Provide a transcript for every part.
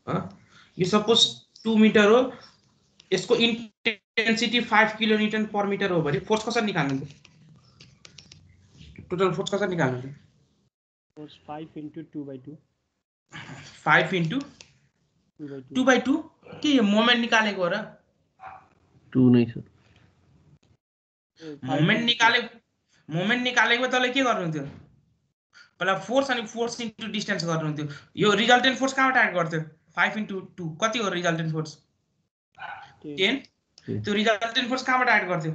यो suppose 2 metre हो, यसको इन्टेन्सिटी 5 किलोन्युटन पर मिटर हो भने फोर्स कसरी निकाल्नु त? टोटल फोर्स कसरी निकाल्नु त? फोर्स 5 into 2/2 5 into 2/2 के मोमेन्ट निकालेको हो र? 2 नै छ। मोमेन्ट निकालेको तँले के गर्नु थियो? पहिला फोर्स अनि फोर्स इन्टु डिस्टेन्स गर्नु थियो। यो रिजल्टेन्ट फोर्स कहाँबाट एड गर्थ्यो? 5 into 2 कति हो रिजल्टेन्ट फोर्स? 10। त्यो रिजल्टेन्ट फोर्स कहाँबाट एड गर्थ्यो?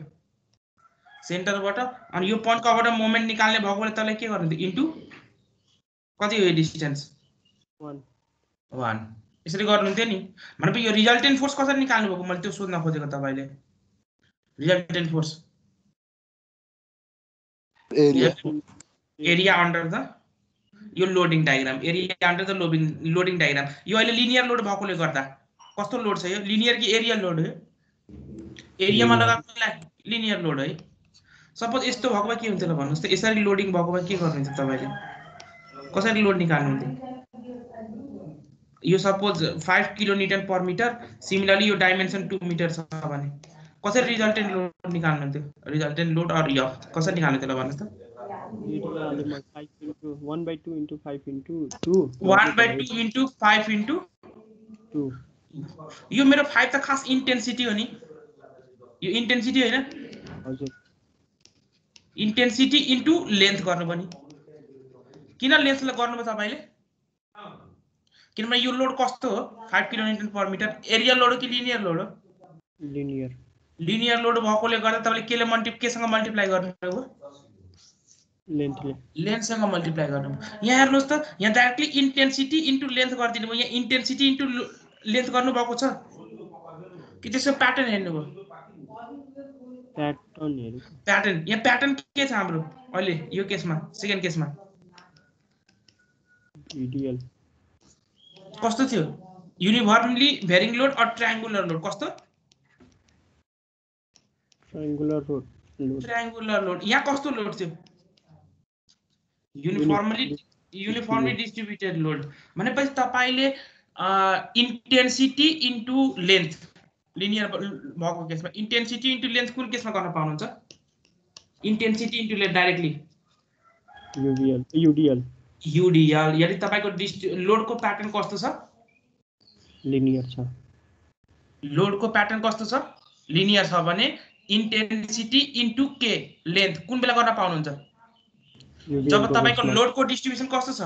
सेन्टरबाट। अनि यो पोइन्ट कहाँबाट मोमेन्ट निकाल्ने भएको भए तँले के गर्नु थियो? इन्टु कति हो यो डिस्टेन्स? 1। यसरी गर्नुहुन्थ्यो नि। भनेपछि यो रिजल्टेन्ट फोर्स कसरी निकाल्नु भएको मैले त्यो सोध्न खोजेको तपाईँले। Resultant force area under the यो loading diagram, area under the loading diagram. यो अहिले लिनियर लोड भएकोले गर्दा कस्तो लोड छ यो? लिनियर कि एरिया लोड हो? एरियामा लगाएको लिनियर लोड है। सपोज यस्तो भएको भए के हुन्थ्यो ल भन्नुहोस् त? यसरी लोडिङ भएको भए के गर्नुहुन्छ तपाईँले? कसरी लोड निकाल्नुहुन्थ्यो? यो suppose 5 kilonewton per metre, similarly यो डाइमेन्सन 2 मिटर छ भने कसरी रिजल्टेन्ट लोड निकाल्नुहुन्थ्यो? रिजल्टेन्ट लोड अर यो कसरी निकाल्नुहुन्थ्यो ल भन्नुहोस् त? 1/2 into 5 into 2 1/2 into 5 into 2। यो मेरो 5 त खास इन्टेन्सिटी हो नि। यो इन्टेन्सिटी होइन? हजुर। इन्टेन्सिटी इन्टु लेन्थ गर्नु पनि। किन लेन्थ गर्नुभयो तपाईँले? किनभने यो लोड कस्तो हो? 5 kilonewton per metre. Area load हो कि लिनियर लोड हो? लिनियर लोड भएकोले गर्दा तपाईँले केसँग मल्टिप्लाई गर्नुभयो? लेन्थसँग मल्टिप्लाई गर्नु। यहाँ हेर्नुहोस् त, यहाँ डाइरेक्टली इन्टेन्सिटी इन्टु लेन्थ गरिदिनु भयो। यहाँ इन्टेन्सिटी इन्टु लेन्थ गर्नुभएको छ कि त्यसको प्याटर्न हेर्नुभयो? प्याटर्न। यहाँ प्याटर्न के छ हाम्रो अहिले यो केसमा? सेकेन्ड केसमा कस्तो थियो? युनिफर्मली भेरिङ लोड और ट्रायंगुलर लोड। कस्तो? Triangular load. यहाँ कस्तो लोड थियो? Uniformly distributed load. भनेपछि तपाईले इन्टेन्सिटी इन्टु लेन्थ, लिनियर भएको केसमा इन्टेन्सिटी इन्टु लेन्थ कुन केसमा गर्न पाउनुहुन्छ? Intensity into length directly युडिएल। यदि तपाईको लोडको प्याटर्न कस्तो छ? लिनियर छ। लोडको प्याटर्न कस्तो छ? लिनियर छ भने इन्टेन्सिटी इन्टु के लेन्थ कुन बेला गर्न पाउनुहुन्छ? जब तपाईको लोडको डिस्ट्रिब्युसन कस्तो छ?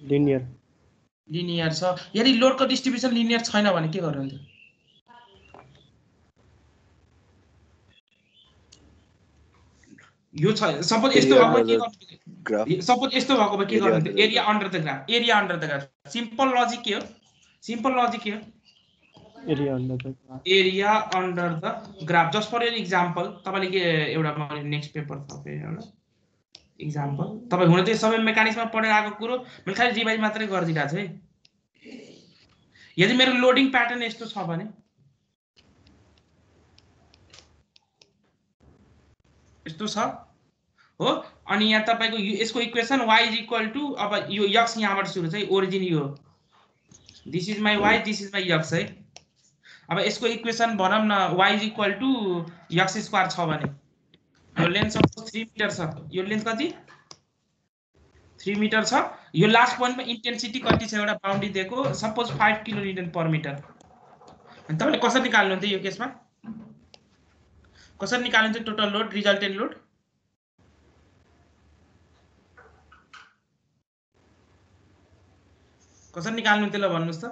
लिनियर छ। यदि लोडको डिस्ट्रिब्युसन लिनियर छैन भने के गर्नुहुन्थ्यो? यो छ। सपोज यस्तो भएको के गर्नुहुन्थ्यो? सपोज यस्तो भएको भए के गर्नुहुन्थ्यो? Area under the graph. Area under the graph. Simple logic के हो? Area under the graph. Just for an example तपाईले के एउटा नेक्स्ट पेपर थपे एउटा एक्जाम्पल। तपाई हुन चाहिँ सबै मेकानिक्समा पढेर आएको कुरो मैले खाली रिभाइज मात्रै गरिदिएको छु है। यदि मेरो लोडिङ प्याटर्न यस्तो छ भने यस्तो छ हो, अनि यहाँ तपाईको यसको इक्वेसन y = अब यो x यहाँबाट सुरु छ है, ओरिजिन यो this is my y, this is my x है। अब यसको इक्वेसन भनौं न y = x² छ भने यो लेन्थ सपोज 3 मिटर छ। यो लेन्थ कति? 3 मिटर छ। यो लास्ट पोइन्टमा इन्टेन्सिटी कति छ एउटा बाउन्ड्री दिएको, सपोज 5 किलोन्युटन पर मिटर। अनि तपाईले कसरी निकाल्नुहुन्थ्यो यो केसमा? कसरी निकाल्नुहुन्छ टोटल लोड, रिजल्टेन्ट लोड? कसरी निकाल्नुहुन्थ्यो ल भन्नुस् त?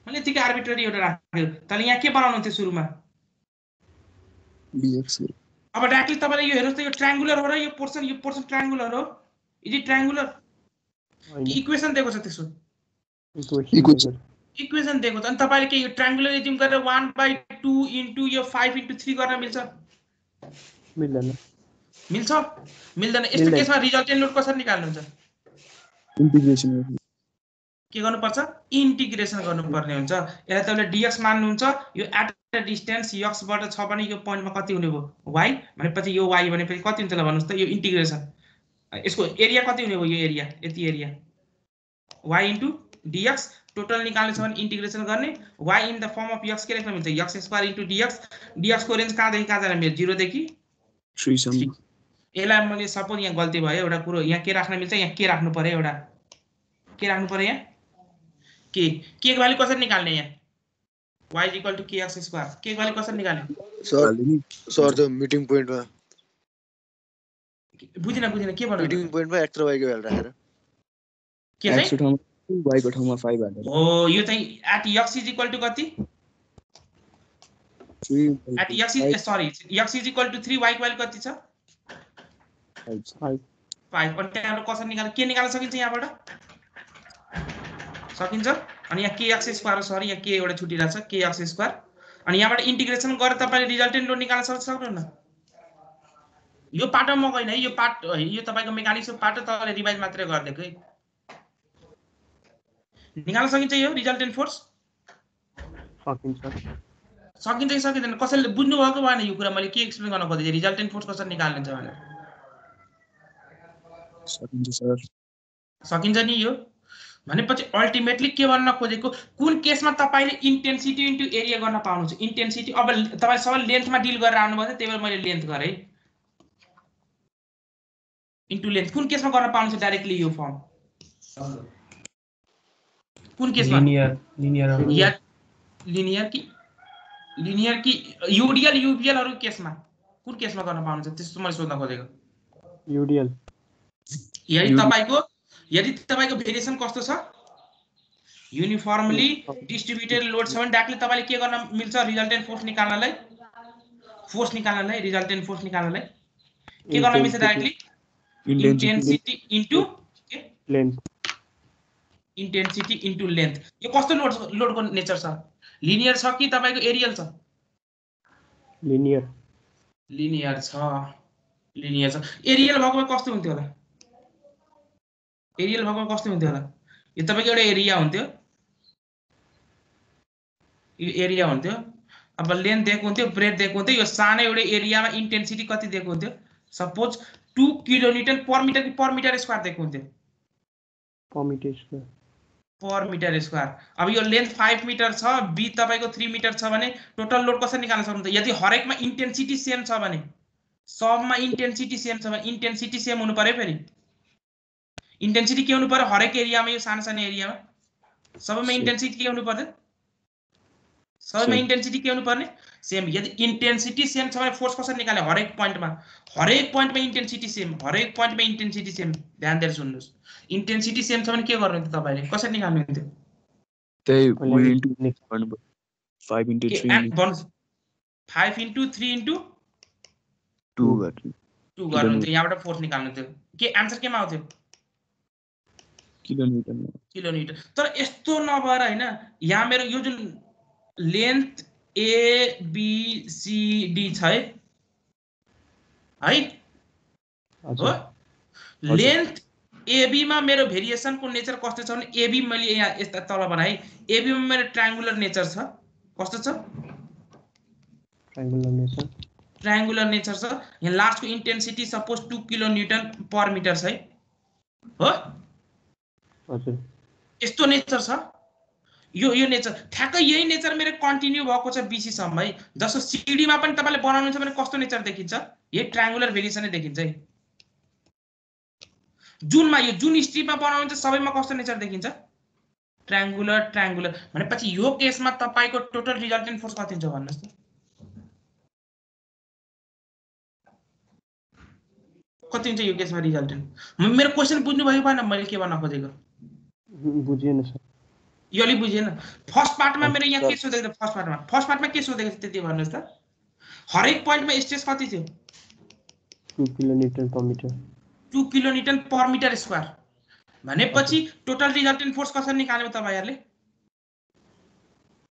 मैले यतिकै आर्बिट्रेरी एउटा राखेको। तर यहाँ के बनाउनुहुन्थ्यो सुरुमा? dx। अब डाइरेक्टली तपाईले यो हेर्नुस् त, यो ट्रायंगुलर हो र यो पोर्सन ट्रायंगुलर हो? Is it triangular? इक्वेसन दिएको छ त्यसो? इक्वेसन दिएको छ। अनि तपाईले के यो ट्रायंगुलर एज्युम गरेर 1/2 इन्टु यो 5 इन्टु 3 गर्न मिल्छ? मिल्दैन। यस्तो केसमा रिजल्टेन्ट लोड कसरी निकाल्नुहुन्छ? इन्टिग्रेसन के गर्नुपर्छ? इन्टिग्रेसन गर्नुपर्ने हुन्छ। यसलाई तपाईले dx मान्नुहुन्छ। यो एट अ डिस्टेन्स x बाट छ भने यो पोइन्टमा कति हुने भयो? y भनेपछि यो y भनेपछि कति हुन्छ ल भन्नुस् त? यो इन्टिग्रेसन। यसको एरिया कति हुने भयो? यो एरिया यति area y into dx total निकाल्ने छ भने इन्टिग्रेसन गर्ने y in the form of x के लेख्न मिल्छ x square into dx dx को रेन्ज कहाँदेखि कहाँ जान मिल्छ 0 देखि 3 सम्म यसलाई मैले सपोज यहाँ गल्ती भयो एउटा कुरो यहाँ के राख्न मिल्छ यहाँ के राख्नु पर्यो एउटा के राख्नु पर्यो यहाँ के को भ्यालु कसरी निकाल्ने यहाँ y equal to kx square के को भ्यालु कसरी निकाल्ने सर त्यो मिटिङ पोइन्टमा बुझिन के भन्नु मिटिङ पोइन्टमा x र y को भ्यालु राखेर के चाहिँ x को ठाउँमा y को ठाउँमा 5 हालेर हो यो चाहिँ at x is equal to कति 3 at x is sorry x is equal to 3 y को भ्यालु कति छ 5 5 अनि त्यहाँबाट कसरी निकाल्न के निकाल्न सकिन्छ यहाँबाट सकिन्छ अनि यहाँ kx स्क्वायर सरी यहाँ के एउटा छुटिरहेको छ kx स्क्वायर अनि यहाँबाट इन्टिग्रेसन गरेर तपाईले रिजल्टेन्ट लोड निकाल्न सक्नुहुन्न यो पार्टमा म गइन है यो पार्ट यो तपाईको मेकानिक्सको पार्ट तपाईले रिभाइज मात्रै गर्दिएको है निकाल्न सकिन्छ यो रिजल्टेन्ट फोर्स सकिन्छ कि सकिँदैन कसैले बुझ्नु भएको भएन यो कुरा मैले के एक्सप्लेन गर्न खोजेँ रिजल्टेन्ट फोर्स कसरी निकाल्नुहुन्छ भनेर सकिन्छ सर सकिन्छ नि यो भनेपछि अल्टिमेटली के भन्न खोजेको कुन केसमा तपाईले इन्टेन्सिटी इन्टु एरिया गर्न पाउनुहुन्छ इन्टेन्सिटी अब तपाई सबै लेन्थमा डिल गरेर आउनु भयो त्यही भएर मैले लेन्थ गरे इन्टु लेन्थ कुन केसमा गर्न पाउनुहुन्छ डाइरेक्टली यो फर्म कुन केसमा लिनियर कि यूडीएल यूपीएल हरु केसमा कुन केसमा गर्न पाउनुहुन्छ त्यस्तो मैले सोध्न खोजेको यूडीएल यदि तपाईको भेरिएसन कस्तो छ युनिफर्मली डिस्ट्रिब्युटेड लोड छ भने डाइरेक्टली तपाईले के गर्न मिल्छ रिजल्टेन्ट फोर्स निकाल्नलाई रिजल्टेन्ट फोर्स निकाल्नलाई के गर्न मिल्छ directly intensity into length intensity into length यो कस्तो लोडको नेचर छ लिनियर छ कि तपाईको एरियल छ लिनियर छ एरियल भएको कस्तो हुन्थ्यो होला यो तपाईको एउटा एरिया हुन्थ्यो यो एरिया हुन्थ्यो अब लेन्थ दिएको हुन्थ्यो ब्रेथ दिएको हुन्थ्यो यो सानो एउटा एरियामा इन्टेन्सिटी कति दिएको हुन्थ्यो सपोज 2 किलोन्युटन पर मिटर कि पर मिटर स्क्वायर दिएको हुन्थ्यो पर मिटर स्क्वायर अब यो लेन्थ 5 मिटर छ बी तपाईको 3 मिटर छ भने टोटल लोड कसरी निकाल्न सक्नुहुन्छ यदि हरेकमा इन्टेन्सिटी सेम छ भने सबमा इन्टेन्सिटी सेम छ भने इन्टेन्सिटी सेम हुनु पर्यो फेरि इन्टेन्सिटी के हुनु पर्यो हरेक एरियामा यो सानो सानो एरियामा सबैमा इन्टेन्सिटी के हुनु पर्यो सबैमा इन्टेन्सिटी के हुनु पर्ने सेम यदि इन्टेन्सिटी सेम छ भने फोर्स कसरी निकाल्ने हरेक पोइन्टमा इन्टेन्सिटी सेम ध्यान दिएर सुन्नुस् इन्टेन्सिटी सेम छ भने के गर्नु हुन्छ तपाईले कसरी निकाल्नु हुन्छ त्यही 5 into 3 5 into 3 into 2 गर्नु हुन्छ यहाँबाट फोर्स निकाल्नु थियो के आन्सर केमा आउँथ्यो किलोन्युटन तर यस्तो नभएर हैन यहाँ मेरो यो जुन length A B C D छ है हो लेन्थ एबी मा मेरो भेरिएसन को नेचर कस्तो छ भने एबी मैले यहाँ यस्ता तल बनाए एबी मा मेरो ट्रायंगुलर नेचर छ कस्तो छ ट्रायंगुलर नेचर छ यहाँ लास्ट को intensity suppose 2 kilonewton per metre छ है हो हजुर यस्तो नेचर छ यो नेचर ठ्याक्कै यही नेचर मेरो कन्टिन्यू भएको छ बीसी सम्म है जस्तो सीडी मा पनि तपाईले बनाउनुहुन्छ भने कस्तो नेचर देखिन्छ यही ट्रायंगुलर भेरिएसन नै देखिन्छ है जुनमा यो जुन स्ट्रिपमा बनाउनुहुन्छ सबैमा कस्तो नेचर देखिन्छ ट्रायंगुलर भनेपछि यो केसमा तपाईको टोटल रिजल्टेन्ट फोर्स कति हुन्छ भन्नुस् त कति हुन्छ यो केसमा रिजल्टेन्ट मेरो क्वेशन बुझ्नु भयो भएन मैले के भन्न खोजेको बुझिएन सर यो अलि बुझिएन फर्स्ट पार्टमा मेरो यहाँ के सोधेको थियो फर्स्ट पार्टमा के सोधेको थियो त्यति भन्नुस् त हरेक पोइन्टमा स्ट्रेस कति थियो 2 kilonewton per metre 2 kilonewton per metre square भनेपछि टोटल रिजल्टेन्ट फोर्स कसरी निकाल्यौ तपाईहरुले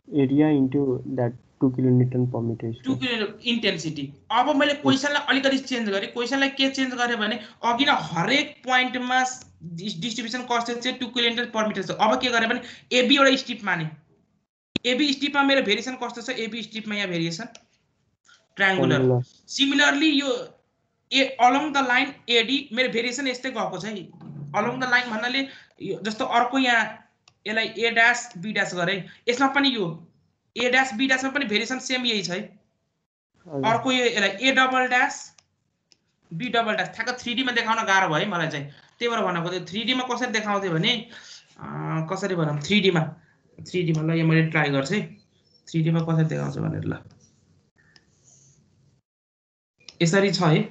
area into that 2 kilonewton per metre 2 kilo intensity अब मैले क्वेशनलाई अलिकति चेन्ज गरे क्वेशनलाई के चेन्ज गरे भने अघि न हरेक पोइन्टमा डिस्ट्रिब्युसन कस्तो चाहिँ 2 किलोन्युटन पर मिटर छ अब के गरे भने एबी एउटा स्ट्रिप माने एबी स्ट्रिपमा मेरो भेरिएसन कस्तो छ एबी स्ट्रिपमा यहाँ भेरिएसन ट्रायंगुलर सिमिलरली यो along the line AD मेरो भेरिएसन यस्तै गएको छ है along the line भन्नाले जस्तो अर्को यहाँ यसलाई ए ड्यास बी ड्यास गरे यसमा पनि यो ए ड्यास बी ड्यासमा पनि भेरिएसन सेम यही छ है अर्को यो यसलाई A double dash B double dash ठ्याक्क 3D मा देखाउन गाह्रो भयो मलाई चाहिँ त्यही भएर भनेको त्यो 3D मा कसरी देखाउँथे भने कसरी भनौँ 3D मा ल यो मैले ट्राई गर्छु है 3D मा कसरी देखाउँछ भनेर ल यसरी छ है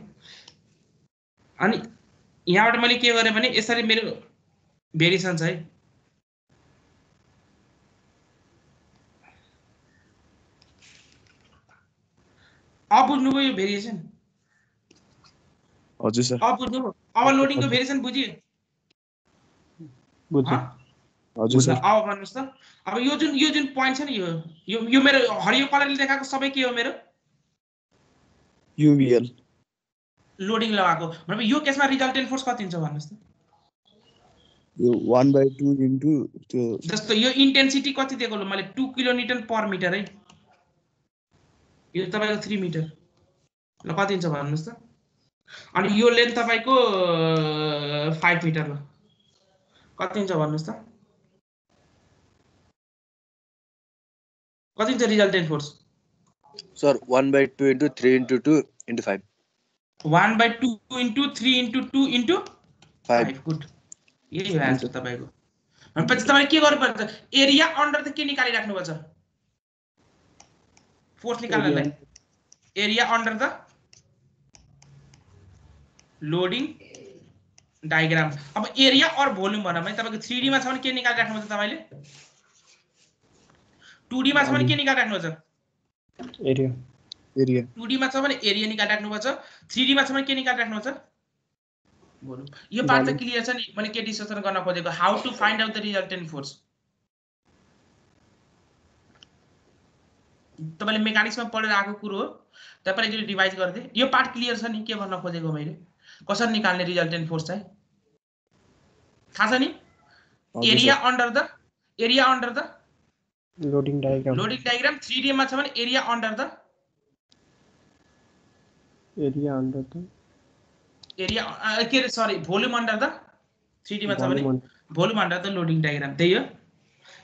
अनि यहाँबाट मैले के गरेँ भने यसरी मेरो भेरिएसन छ है अब बुझ्नुभयो यो भेरिएसन हजुर सर अब बुझ्नुभयो अब लोडिङको भेरिएसन बुझियो बुझ्यो हजुर सर अब भन्नुहोस् त अब यो जुन पोइन्ट छ नि यो मेरो हरियो कलरले देखाएको सबै के हो मेरो युबिएल लोडिङ लगाएको भनेपछि यो केसमा रिजल्टेन्ट फोर्स कति हुन्छ भन्नुहोस् त यो 1/2 इन्टु त्यो जस्तो यो इन्टेन्सिटी कति दिएको ल मैले 2 किलोन्युटन पर मिटर है यो तपाईको 3 मिटर ल कति हुन्छ भन्नुहोस् त अनि यो लेन्थ तपाईको 5 मिटर ल कति हुन्छ भन्नुहोस् त कति हुन्छ resultant force sir 1/2 into 3 into 2 into 5 1/2 into 3 into 2 into 5 good यही हो आन्सर तपाईको अनि पछि तपाईले के गर्नुपर्छ एरिया अन्डर त के निकालिराख्नु पर्छ फोर्स निकाल्नलाई area under the loading diagram अब एरिया और भोल्युम भनौँ है तपाईको 3D मा छ भने के निकालिराख्नु पर्छ तपाईले 2D मा छ भने के निकालिराख्नु पर्छ एरिया 2D मा छ भने एरिया निकालिराख्नु पर्छ 3D मा छ भने के निकालिराख्नु पर्छ भोल्युम यो पार्ट त क्लियर छ नि मैले के डिस्कसन गर्न खोजेको how to find out the resultant force तपाईले मेकानिक्समा पढेर आएको कुरो हो तपाईले एकचोटी रिभाइज गर्दै यो पार्ट क्लियर छ नि के भन्न खोजेको मैले कसरी निकाल्ने रिजल्टेन्ट फोर्स चाहिँ थाहा छ नि area under the loading diagram 3D मा छ भने एरिया अन्डर द के sorry volume under the 3D मा छ भने volume under the loading diagram त्यही हो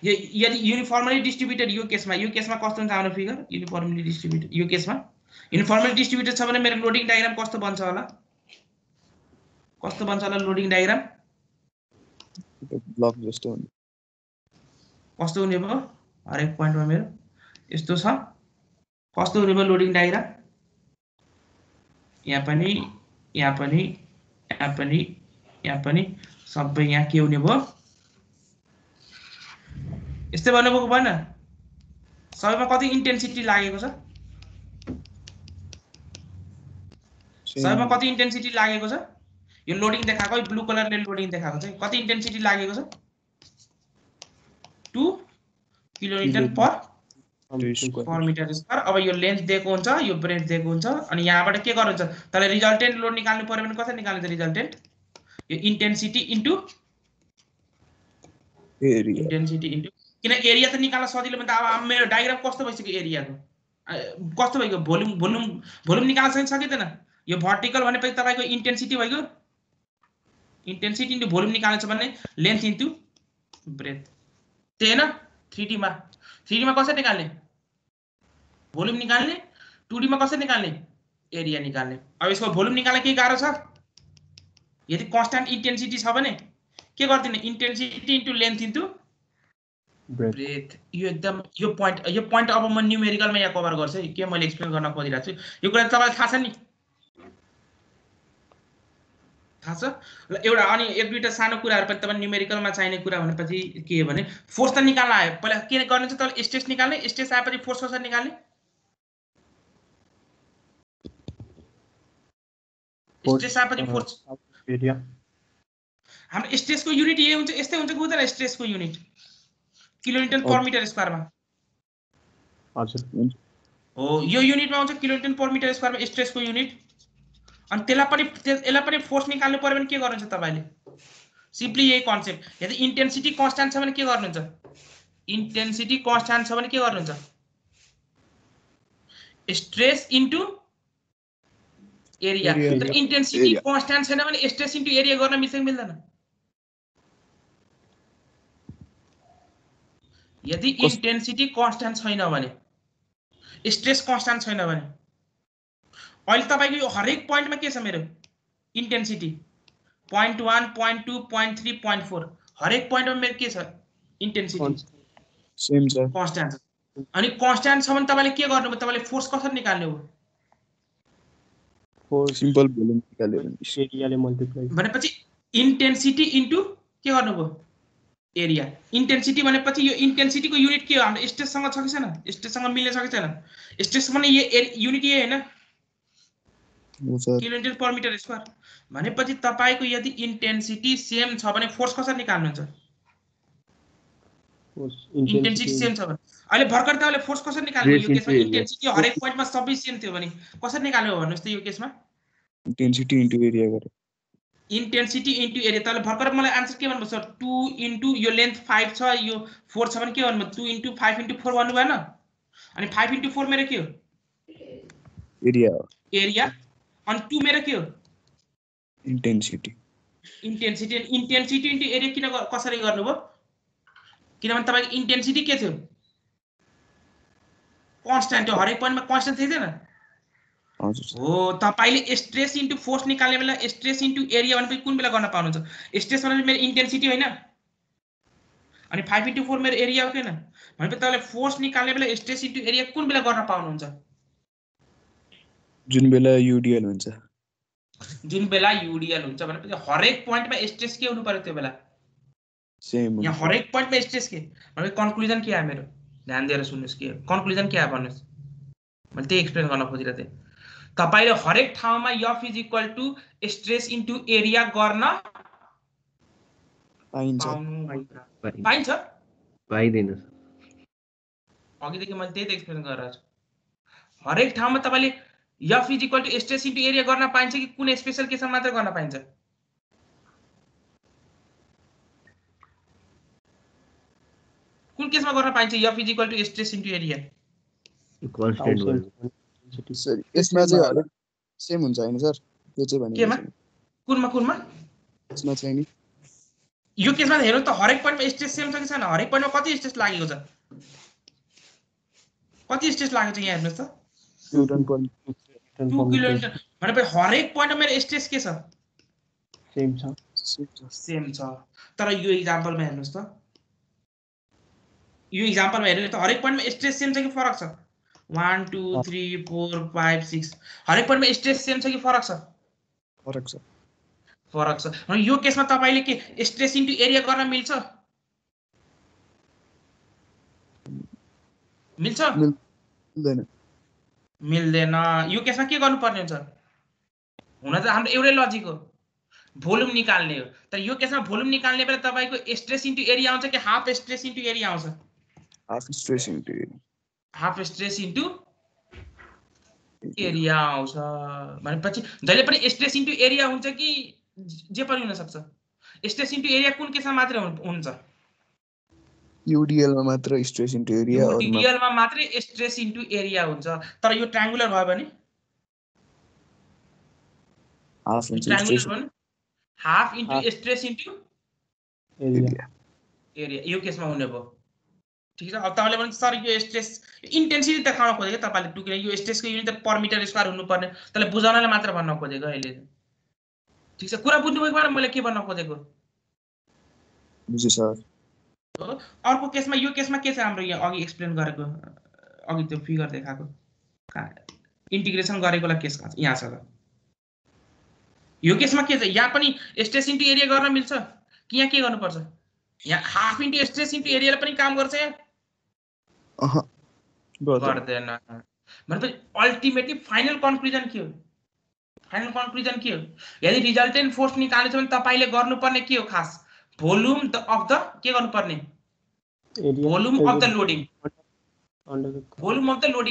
यदि युनिफर्मली डिस्ट्रिब्युटेड यो केसमा कस्तो हुन्छ हाम्रो फिगर युनिफर्मली डिस्ट्रिब्युटेड यो केसमा युनिफर्मली डिस्ट्रिब्युटेड छ भने मेरो लोडिङ डायग्राम कस्तो बन्छ होला लोडिङ डायग्राम ब्लक जस्तो हुन्छ कस्तो हुने भयो हरेक पोइन्टमा मेरो यस्तो छ कस्तो हुने भयो लोडिङ डायग्राम यहाँ पनि सबै यहाँ के हुने भयो यस्तै भन्नुभएको भएन सबैमा कति इन्टेन्सिटी लागेको छ सबैमा कति इन्टेन्सिटी लागेको छ यो लोडिङ देखाएको ब्लू कलरले लोडिङ देखाएको छ कति इन्टेन्सिटी लागेको छ 2 किलोन्युटन पर मिटर स्क्वायर अब यो लेन्थ दिएको हुन्छ यो ब्रेथ दिएको हुन्छ अनि यहाँबाट के गर्नुहुन्छ तले रिजल्टेन्ट लोड निकाल्नु पर्यो भने कसरी निकाल्नुहुन्छ रिजल्टेन्ट यो इन्टेन्सिटी इन्टु किन एरिया त निकाल्न सजिलो भने त अब मेरो डायग्राम कस्तो भइसक्यो एरियाको कस्तो भइगयो भोल्युम निकाल्न सकिँदैन यो भर्टिकल भनेपछि तपाईको इन्टेन्सिटी भइगयो इन्टेन्सिटी इन्टु भोल्युम निकाल्नु छ भने लेन्थ इन्टु ब्रेथ त्यही हैन 3D मा कसरी निकाल्ने भोल्युम निकाल्ने 2D मा कसरी निकाल्ने एरिया निकाल्ने अब यसको भोल्युम निकाल्न के गाह्रो छ यदि कन्स्ट्यान्ट इन्टेन्सिटी छ भने के गर्दिने intensity into length into breadth यो एकदम यो पोइन्ट अब म न्युमेरिकलमा यहाँ कभर गर्छु के मैले एक्सप्लेन गर्न खोजिरहेको छु यो कुरा तपाईलाई थाहा छ नि थाहा छ ल एउटा अनि एक दुईटा सानो कुराहरु पनि तपाईं न्युमेरिकलमा चाहिने कुरा भनेपछि के हो भने फोर्स त निकाल्न आयो पहिला के गर्नु छ तपाईले स्ट्रेस निकाल्ने स्ट्रेस आएपछि फोर्स कसरी निकाल्ने स्ट्रेस आएपछि फोर्स एरिया हाम्रो स्ट्रेसको युनिट यही हुन्छ यस्तै हुन्छ बुझ्दैन स्ट्रेसको युनिट किलोन्युटन पर मिटर स्क्वायरमा हजुर हो यो युनिटमा आउँछ किलोन्युटन पर मिटर स्क्वायरमा स्ट्रेसको युनिट अनि त्यसलाई पनि फोर्स निकाल्नु पर्यो भने के गर्नुहुन्छ तपाईले सिम्पली यही कन्सेप्ट यदि इन्टेन्सिटी कन्स्ट्यान्ट छ भने के गर्नुहुन्छ इन्टेन्सिटी कन्स्ट्यान्ट छ भने के गर्नुहुन्छ स्ट्रेस इन्टु एरिया तर इन्टेन्सिटी कन्स्ट्यान्ट छैन भने स्ट्रेस इन्टु एरिया गर्न मिल्छ कि मिल्दैन यदि इन्टेन्सिटी कन्स्ट्यान्ट छैन भने, स्ट्रेस कन्स्ट्यान्ट छैन भने, अहिले तपाईको यो हरेक पोइन्टमा के छ मेरो इन्टेन्सिटी 0.1 0.2 0.3 0.4 हरेक पोइन्टमा मेरो के छ इन्टेन्सिटी सेम छ कन्स्ट्यान्ट छ। अनि कन्स्ट्यान्ट छ भने तपाईले के गर्नु भयो, तपाईले फोर्स कसरी निकाल्नु हो फोर्स सिम्पल भोल्युम निकाल्यो भने एरियाले मल्टिप्लाई भनेपछि इन्टेन्सिटी इन्टु के गर्नुभयो एरिया। इन्टेन्सिटी भनेपछि यो इन्टेन्सिटीको युनिट के हो हाम्रो स्ट्रेससँग छ कि छैन, स्ट्रेससँग मिल्ने छ कि छैन, स्ट्रेस पनि यो युनिट यही हैन किलोन्युटन पर मिटर स्क्वायर। भनेपछि तपाईको यदि इन्टेन्सिटी सेम छ भने फोर्स कसरी निकाल्नुहुन्छ, इन्टेन्सिटी सेम छ भने। अहिले भर्खर तपाईले फोर्स कसरी निकाल्नु यो केसमा, इन्टेन्सिटी हरेक पोइन्टमा सबै सेम थियो भने कसरी निकाल्नु हो भन्नुस् त यो केसमा, इन्टेन्सिटी इन्टु एरिया गरे इन्टेन्सिटी इन्टु एरिया। तपाईले भर्खर मलाई आन्सर के भन्नुभयो सर 2 इन्टु यो लेन्थ 5 छ यो 4 छ भने के भन्नुभयो 2 इन्टु 5 इन्टु 4 भन्नु भएन। अनि 5 इन्टु 4 मेरो के हो एरिया एरिया, अनि 2 मेरो के हो intensity intensity. Intensity into area किन कसरी गर्नुभयो, किनभने तपाईको इन्टेन्सिटी के थियो कन्स्ट्यान्ट हो, हरेक पोइन्टमा कन्स्ट्यान्ट थिएन हो। तपाईले स्ट्रेस इन्टु फोर्स निकाल्ने बेला स्ट्रेस इन्टु एरिया भनेपछि कुन बेला गर्न पाउनुहुन्छ, स्ट्रेस भनेपछि मेरो इन्टेन्सिटी होइन अनि 5 इन्टु 4 मेरो एरिया हो किन भनेपछि तपाईले फोर्स निकाल्ने बेला स्ट्रेस इन्टु एरिया कुन बेला गर्न पाउनुहुन्छ, जुन बेला युडिएल हुन्छ, जुन बेला युडिएल हुन्छ। भनेपछि हरेक पोइन्टमा स्ट्रेस के हुनु पर्यो त्यो बेला सेम यहाँ हरेक पोइन्टमा स्ट्रेस के भनेपछि कन्क्लुजन के आयो मेरो, ध्यान दिएर सुन्नुस् के कन्क्लुजन के आयो भन्नुस्, मैले त्यही एक्सप्लेन गर्न खोजिरहेको थिएँ। तपाईले हरेक ठाउँमा F is equal to stress into area गर्न पाइन्छ पाइन्छ पाइदैन अघिदेखि मैले त्यही त एक्सप्लेन गरिरहेको छु। हरेक ठाउँमा तपाईले F is equal to stress into area गर्न पाइन्छ कि कुनै स्पेशल केसमा मात्र गर्न पाइन्छ, कुन केसमा गर्न पाइन्छ F is equal to stress into area constant भयो सर यसमा चाहिँ हरेक सेम हुन्छ हैन सर, त्यो चाहिँ भने केमा कुनमा यसमा चाहिँ नि यो केसमा हेर्नु त हरेक पोइन्टमा स्ट्रेस सेम छ कि छैन, हरेक पोइन्टमा कति स्ट्रेस लागेको छ, कति स्ट्रेस लागेको छ यहाँ हेर्नुस् त 2 किलोमिटर भनेपछि हरेक पोइन्टमा मेरो स्ट्रेस के छ सेम छ। तर यो एक्जाम्पलमा हेर्नुस् त, यो एक्जाम्पलमा हेर्नु त हरेक पोइन्टमा स्ट्रेस सेम छ कि फरक छ 1 2 3 4 5 6 हरेक पोइन्टमा स्ट्रेस सेम छ कि फरक छ फरक छ। अनि यो केसमा तपाईले के स्ट्रेस इन्टु एरिया गर्न मिल्छ मिल्छ मिल्दैन। यो केसमा के गर्नुपर्ने हुन्छ, हुन त हाम्रो एउटै लजिक हो भोल्युम निकाल्ने हो, तर यो केसमा भोल्युम निकाल्ने बेला तपाईको स्ट्रेस इन्टु एरिया आउँछ कि हाफ स्ट्रेस इन्टु एरिया आउँछ, हाफ स्ट्रेस इन्टु एरिया आउँछ। भनेपछि जहिले पनि स्ट्रेस इन्टु एरिया हुन्छ कि जे पनि हुन सक्छ, स्ट्रेस इन्टु एरिया कुन केसमा मात्र हुन्छ युडिएल मा मात्र स्ट्रेस इन्टु एरिया, युडिएल मा मात्र स्ट्रेस इन्टु एरिया हुन्छ। तर यो ट्रायंगुलर भयो भने half into stress into area यो केसमा हुने भयो। ठीक छ, अब तपाईले भने सर यो स्ट्रेस इन्टेन्सिटी देखाउन खोजेको तपाईले 2 किलो यो स्ट्रेसको युनिट त पर मिटर स्क्वायर हुनु पर्ने, त्यसले बुझाउनलाई मात्र भन्न खोजेको अहिले। ठीक छ, कुरा बुझ्नु भयो भने मैले के भन्न खोजेको बुझ्यो सर। अर्को केसमा यो केसमा के छ हाम्रो यहाँ अघि एक्सप्लेन गरेको अघि त्यो फिगर देखाएको इन्टिग्रेसन गरेकोला केस यहाँ छ। यो केसमा के छ, यहाँ पनि स्ट्रेस इन्टु एरिया गर्न मिल्छ कि यहाँ के गर्नुपर्छ, यहाँ हाफ इन्टु स्ट्रेस इन्टु एरियाले पनि काम गर्छ यहाँ गर्दैन। भनेपछि अल्टिमेटली फाइनल कन्क्लुजन के हो, यदि रिजल्टेन्ट फोर्स निकाल्नु छ भने तपाईले गर्नुपर्ने के हो खास भोल्युम अफ द के गर्नुपर्ने भोल्युम अफ द लोडिङ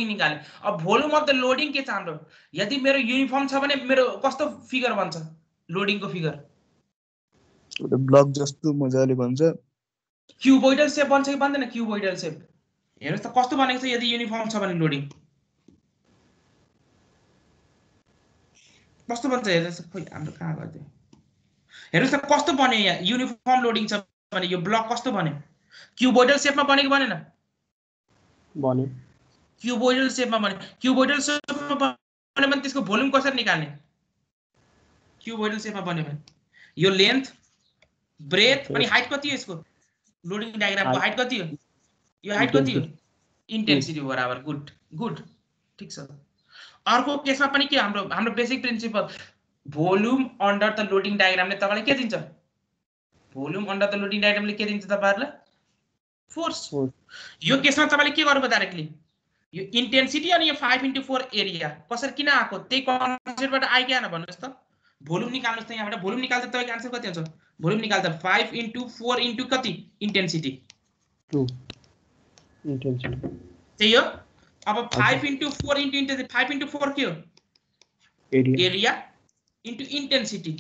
निकाल्ने। अब भोल्युम अफ द लोडिङ के छ हाम्रो, यदि मेरो युनिफर्म छ भने मेरो कस्तो फिगर बन्छ लोडिङको फिगर ब्लक जस्तो मजाले बन्छ, क्युबोइडल शेप बन्छ कि बन्दैन क्युबोइडल शेप हेर्नुस् त कस्तो बनेको छ यदि युनिफर्म छ भने लोडिङ कस्तो बन्छ हेर्नुस् खोइ हाम्रो कहाँ गयो हेर्नुस् त कस्तो बन्यो यहाँ युनिफर्म लोडिङ छ भने यो ब्लक कस्तो बन्यो क्युबोइडल शेपमा बन्यो कि बनेन? बन्यो। क्युबोइडल शेपमा बन्यो। क्युबोइडल शेपमा बन्यो भने त्यसको भोल्युम कसरी निकाल्ने? क्युबोइडल शेपमा बन्यो भने यो लेन्थ, ब्रेथ अनि हाइट कति हो यसको? लोडिङ डायग्रामको हाइट कति हो? यो हाइट कति हो? इन्टेन्सिटी बराबर। गुड गुड, ठीक छ। अर्को केसमा पनि के हाम्रो basic principle, volume under the loading डायग्रामले तपाईलाई के दिन्छ? भोल्युम अन्डर द लोडिङ डायग्रामले के दिन्छ तपाईहरुलाई? फोर्स। यो केसमा तपाईले के गर्नुभयो डाइरेक्टली? यो इन्टेन्सिटी अनि यो 5x4 एरिया कसरी किन आको? त्यही कन्सेप्टबाट आइके आएन भन्नुस् त? भोल्युम निकाल्नुस् त। यहाँबाट भोल्युम निकाल्दा तपाईको आन्सर कति हुन्छ? भोल्युम निकाल्दा 5x4 इन्टु कति? Intensity 2 intensity. त्यही हो। अब 5x4 इन्टु इन्टेन्सिटी, 5x4 के हो? Area into intensity.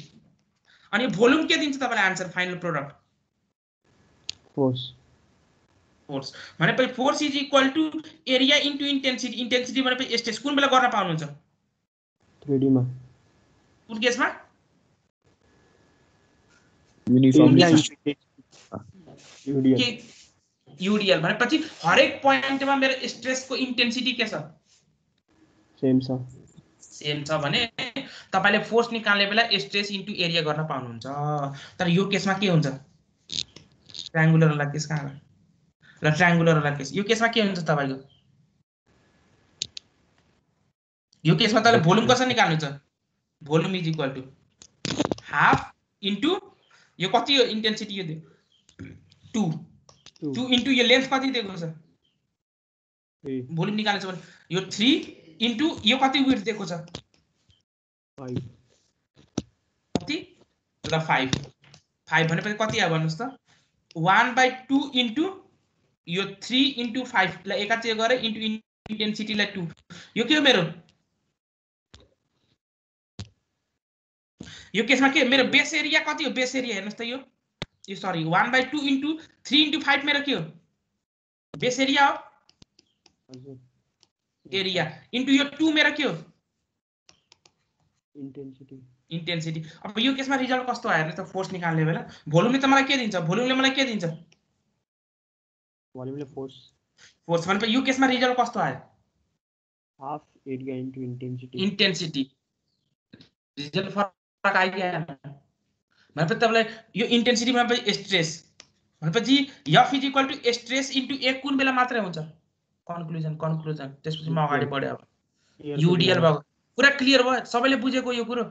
अनि भोल्युम के दिन्छ तपाईलाई answer? Final product force. Force भनेपछि force is equal to area into intensity. Intensity भनेपछि स्ट्रेस कुन बेला गर्न पाउनुहुन्छ? 3D मा। कुन केसमा? युनिफर्म युडिएल भनेपछि हरेक पोइन्टमा मेरो स्ट्रेसको इन्टेन्सिटी के छ? सेम छ। सेम छ भने तपाईले फोर्स निकाल्ने बेला स्ट्रेस इन्टु एरिया गर्न पाउनुहुन्छ। तर यो केसमा के हुन्छ? ट्रायंगुलर वाला केस कहाँ गयो? ल ट्रायंगुलर वाला केस यो केसमा के हुन्छ तपाईको? यो केसमा तपाईले भोल्युम कसरी निकाल्नुहुन्छ? Volume is equal to half into यो कति हो इन्टेन्सिटी? यो 2 इन्टु यो लेन्थ कति दिएको छ? भोल्युम निकाल्नु छ भने यो 3 इन्टु यो कति विड्थ दिएको छ? 5 कति? ल 5 भनेपछि कति आयो भन्नुस् त? 1/2 इन्टु यो 3 इन्टु 5 लाई एकातिर गरे इन्टु इन्टेन्सिटी लाई 2। यो के हो मेरो? यो केसमा के मेरो बेस एरिया कति हो? बेस एरिया हेर्नुस् त यो सरी 1/2 इन्टु 3 इन्टु 5 मेरो के हो? बेस एरिया हो। एरिया इन्टु यो 2 मेरो के हो? इन्टेन्सिटी। अब यो केसमा रिजल्ट कस्तो आयो हेर्नुस् त? फोर्स निकाल्ने बेला भोल्युमले त मलाई के दिन्छ? भोल्युमले मलाई के दिन्छ? भोल्युमले फोर्स। फोर्स भनेपछि यो केसमा रिजल्ट कस्तो आयो? Half area into intensity. Intensity result फरक आयो कि आएन? भनेपछि तपाईलाई यो इन्टेन्सिटी भनेपछि स्ट्रेस भनेपछि F is equal to stress into A कुन बेला मात्रै हुन्छ? कन्क्लुजन। त्यसपछि म अगाडि बढे। अब युडिएल भयो। पुरा क्लियर भयो? सबैले बुझेको यो कुरो?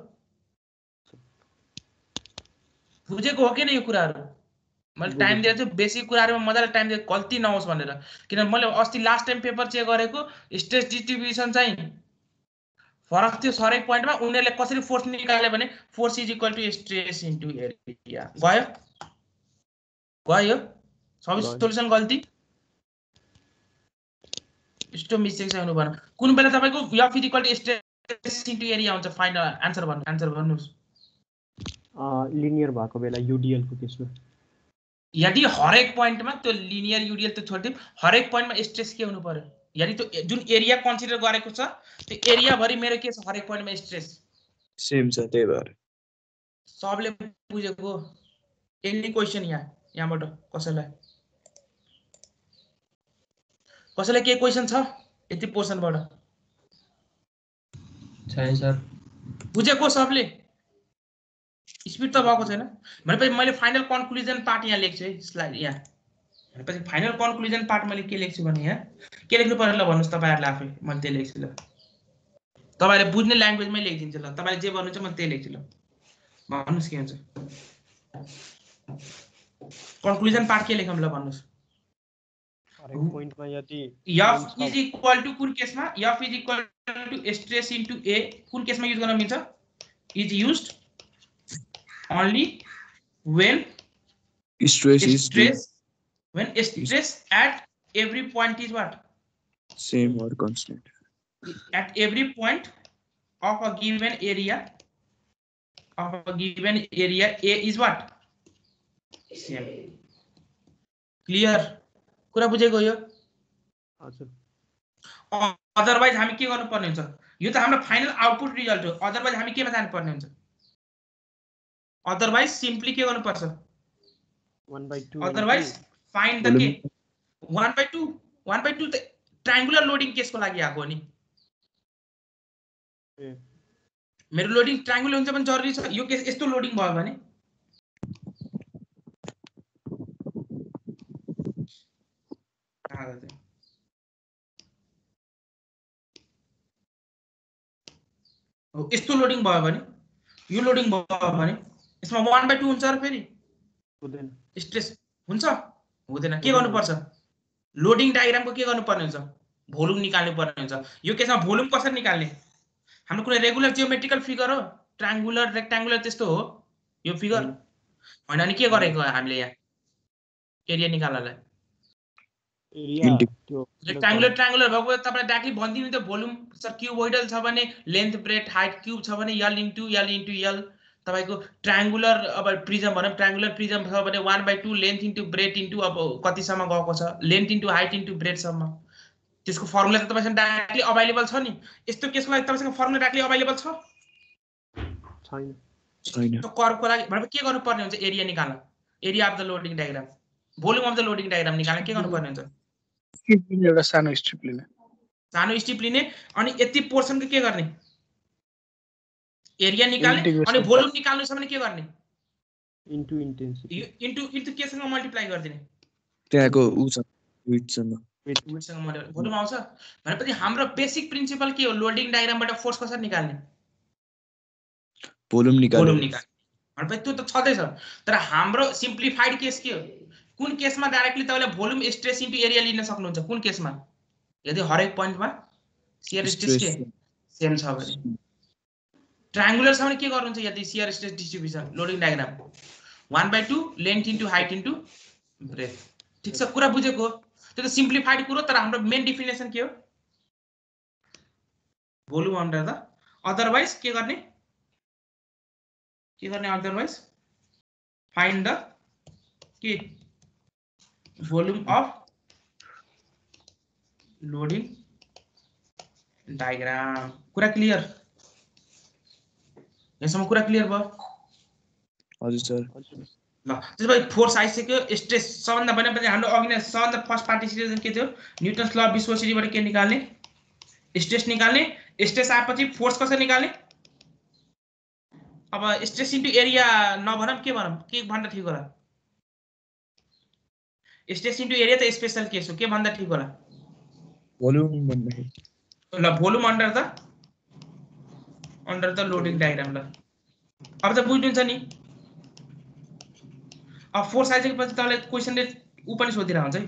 बुझेको हो कि यो कुराहरु? मैले टाइम दिएर चाहिँ बेसिक कुराहरुमा मजाले टाइम दिएर गल्ती नहोस् भनेर। किनभने मैले अस्ति लास्ट टाइम पेपर चेक गरेको स्ट्रेस डिस्ट्रिब्युसन चाहिँ फरक थियो हरेक पोइन्टमा। उनीहरुले कसरी फोर्स निकाले भने force is equal to stress into area. गयो सबै सोलुसन गल्ती यस्तो मिस्टेक चाहिँ हुनु भएन। कुन बेला तपाईको F is equal to stress into area हुन्छ? फाइनल आन्सर भन्नुस्। लिनियर भएको बेला युडिएल को केसमा यदि हरेक पोइन्टमा त्यो लिनियर युडिएल त छोड्दिम, हरेक पोइन्टमा स्ट्रेस के हुनु पर्यो? यदि त्यो जुन एरिया कन्सिडर गरेको छ त्यो एरिया भरि मेरो के छ? हरेक पोइन्टमा स्ट्रेस सेम छ। त्यही भएर सबले बुझेको? एनी क्वेशन यहाँबाट कसैलाई के क्वेशन छ यति पोर्सनबाट? छैन सर। बुझेको सबले? स्पिड त भएको छैन भनेपछि मैले फाइनल कन्क्लुजन पार्ट यहाँ लेख्छु है स्लाइड यहाँ। भनेपछि फाइनल कन्क्लुजन पार्ट मैले के लेख्छु भने यहाँ के लेख्नु पर्यो ल भन्नुस् तपाईहरुले आफै? मैले त्यही लेख्छु। ल तपाईहरुले बुझ्ने ल्याङ्ग्वेजमै लेखिदिन्छु। ल तपाईले जे भन्नुहुन्छ म त्यही लेख्छु। ल भन्नुस् के हुन्छ? कन्क्लुजन पार्ट के लेखौँ ल भन्नुस्? हरेक पोइन्टमा यदि F इज इक्वल टु कुन केसमा? F is equal to stress into A कुन केसमा युज गर्न मिल्छ? Is used only when stress at every point is what? Same or constant. At every point of a given area A is what? Same. Clear? कुरा बुझेको यो? Otherwise हामी के गर्नु पर्ने हुन्छ? यो त हाम्रो फाइनल आउटपुट रिजल्ट हो। अदरवाइज हामी केमा जानु पर्ने हुन्छ? अदरवाइज सिम्पली के गर्नु पर्छ? 1/2 अदरवाइज फाइन्ड द के 1/2 1/2 त ट्रायंगुलर लोडिङ केसको लागि आएको हो नि मेरो लोडिङ ट्रायंगुलर हुन्छ पनि जरुरी छ यो केस यस्तो लोडिङ भयो भने यस्तो लोडिङ भयो भने यो लोडिङ भयो भने यसमा 1/2 हुन्छ र फेरि हुँदैन स्ट्रेस हुन्छ हुँदैन के गर्नुपर्छ लोडिङ डायग्रामको के गर्नुपर्ने हुन्छ भोल्युम निकाल्नु पर्ने हुन्छ यो केसमा भोल्युम कसरी निकाल्ने हाम्रो कुनै रेगुलर जियोमेट्रिकल फिगर हो ट्रायंगुलर रेक्ट्याङ्गुलर त्यस्तो हो यो फिगर हैन अनि के गरेको हामीले यहाँ एरिया निकाल्नलाई एरिया त्यो रेक्ट्याङ्गुलर ट्रायंगुलर भएको तपाईले डाइरेक्टली भन्दिनु त भोल्युम सर क्युबोइडल छ भने लेन्थ ब्रेथ हाइट क्यूब छ भने l * l तपाईको ट्रायंगुलर अब प्रिजम भनौं ट्रायंगुलर प्रिजम छ भने 1/2 लेन्थ इन्टु ब्रेथ इन्टु अब कतिसम्म गएको छ length into height into breadth सम्म त्यसको फर्मुला त तपाईसँग डाइरेक्टली अवेलेबल छ नि यस्तो केसको लागि तपाईसँग फर्मुला डाइरेक्टली अवेलेबल छ छैन छैन त्यो कर्वको लागि भनेपछि के गर्नुपर्ने हुन्छ एरिया निकाल्न area of the loading diagram volume of the loading diagram निकाल्न के गर्नुपर्ने हुन्छ एउटा सानो स्ट्रिप लिने सानो स्ट्रिप लिने अनि यति पोर्सनको के गर्ने एरिया निकाल्ने अनि भोल्युम निकाल्नु छ भने के गर्ने इन्टु इन्टेन्सिटी इन्टु केसँग मल्टिप्लाई गर्दिने त्यहाँको उ छ विड्थसँग विड्थसँग मल्टिप्लाई भोल्युम आउँछ भनेपछि हाम्रो बेसिक प्रिन्सिपल के हो लोडिङ डायग्रामबाट फोर्स कसरी निकाल्ने भोल्युम निकाल्ने भनेपछि त्यो त छदैछ तर हाम्रो सिम्प्लिफाइड केस के हो कुन केसमा डाइरेक्टली तपाईले भोल्युम स्ट्रेस इन्टु एरिया लिन सक्नुहुन्छ कुन केसमा यदि हरेक पोइन्टमा शियर स्ट्रेस के सेम छ भने ट्रायंगुलर छ भने के गर्नुहुन्छ यदि shear stress distribution loading diagram 1/2 length into height into breadth ठीक छ कुरा बुझेको त्यो त सिम्प्लिफाइड कुरो तर हाम्रो मेन डेफिनेसन के हो भोल्युम अन्डर द अदरवाइज के गर्ने अदरवाइज फाइन्ड द के भोल्युम अफ लोडिङ डायग्राम कुरा क्लियर यसमा कुरा क्लियर भयो हजुर सर ल त्यसपछि फोर्स आइसक्यो स्ट्रेस सबभन्दा भनेपछि हाम्रो अघि नै सबभन्दा फर्स्ट पार्टिसिपेसन के थियो न्युटन्स ल अफ विस्कोसिटीबाट के निकाल्ने स्ट्रेस निकाल्ने स्ट्रेस आएपछि फोर्स कसरी निकाल्ने अब स्ट्रेस इन्टु एरिया नभनौँ के भन्दा ठिक होला स्ट्रेस इन्टु एरिया त स्पेशल केस हो के भन्दा ठिक होला भोल्युम भन्दाखेरि ल volume under the loading diagram ल अब त बुझ्नुहुन्छ नि अब फोर्स आइसकेपछि तपाईले क्वेशनले उ पनि सोधिरा हुन्छ है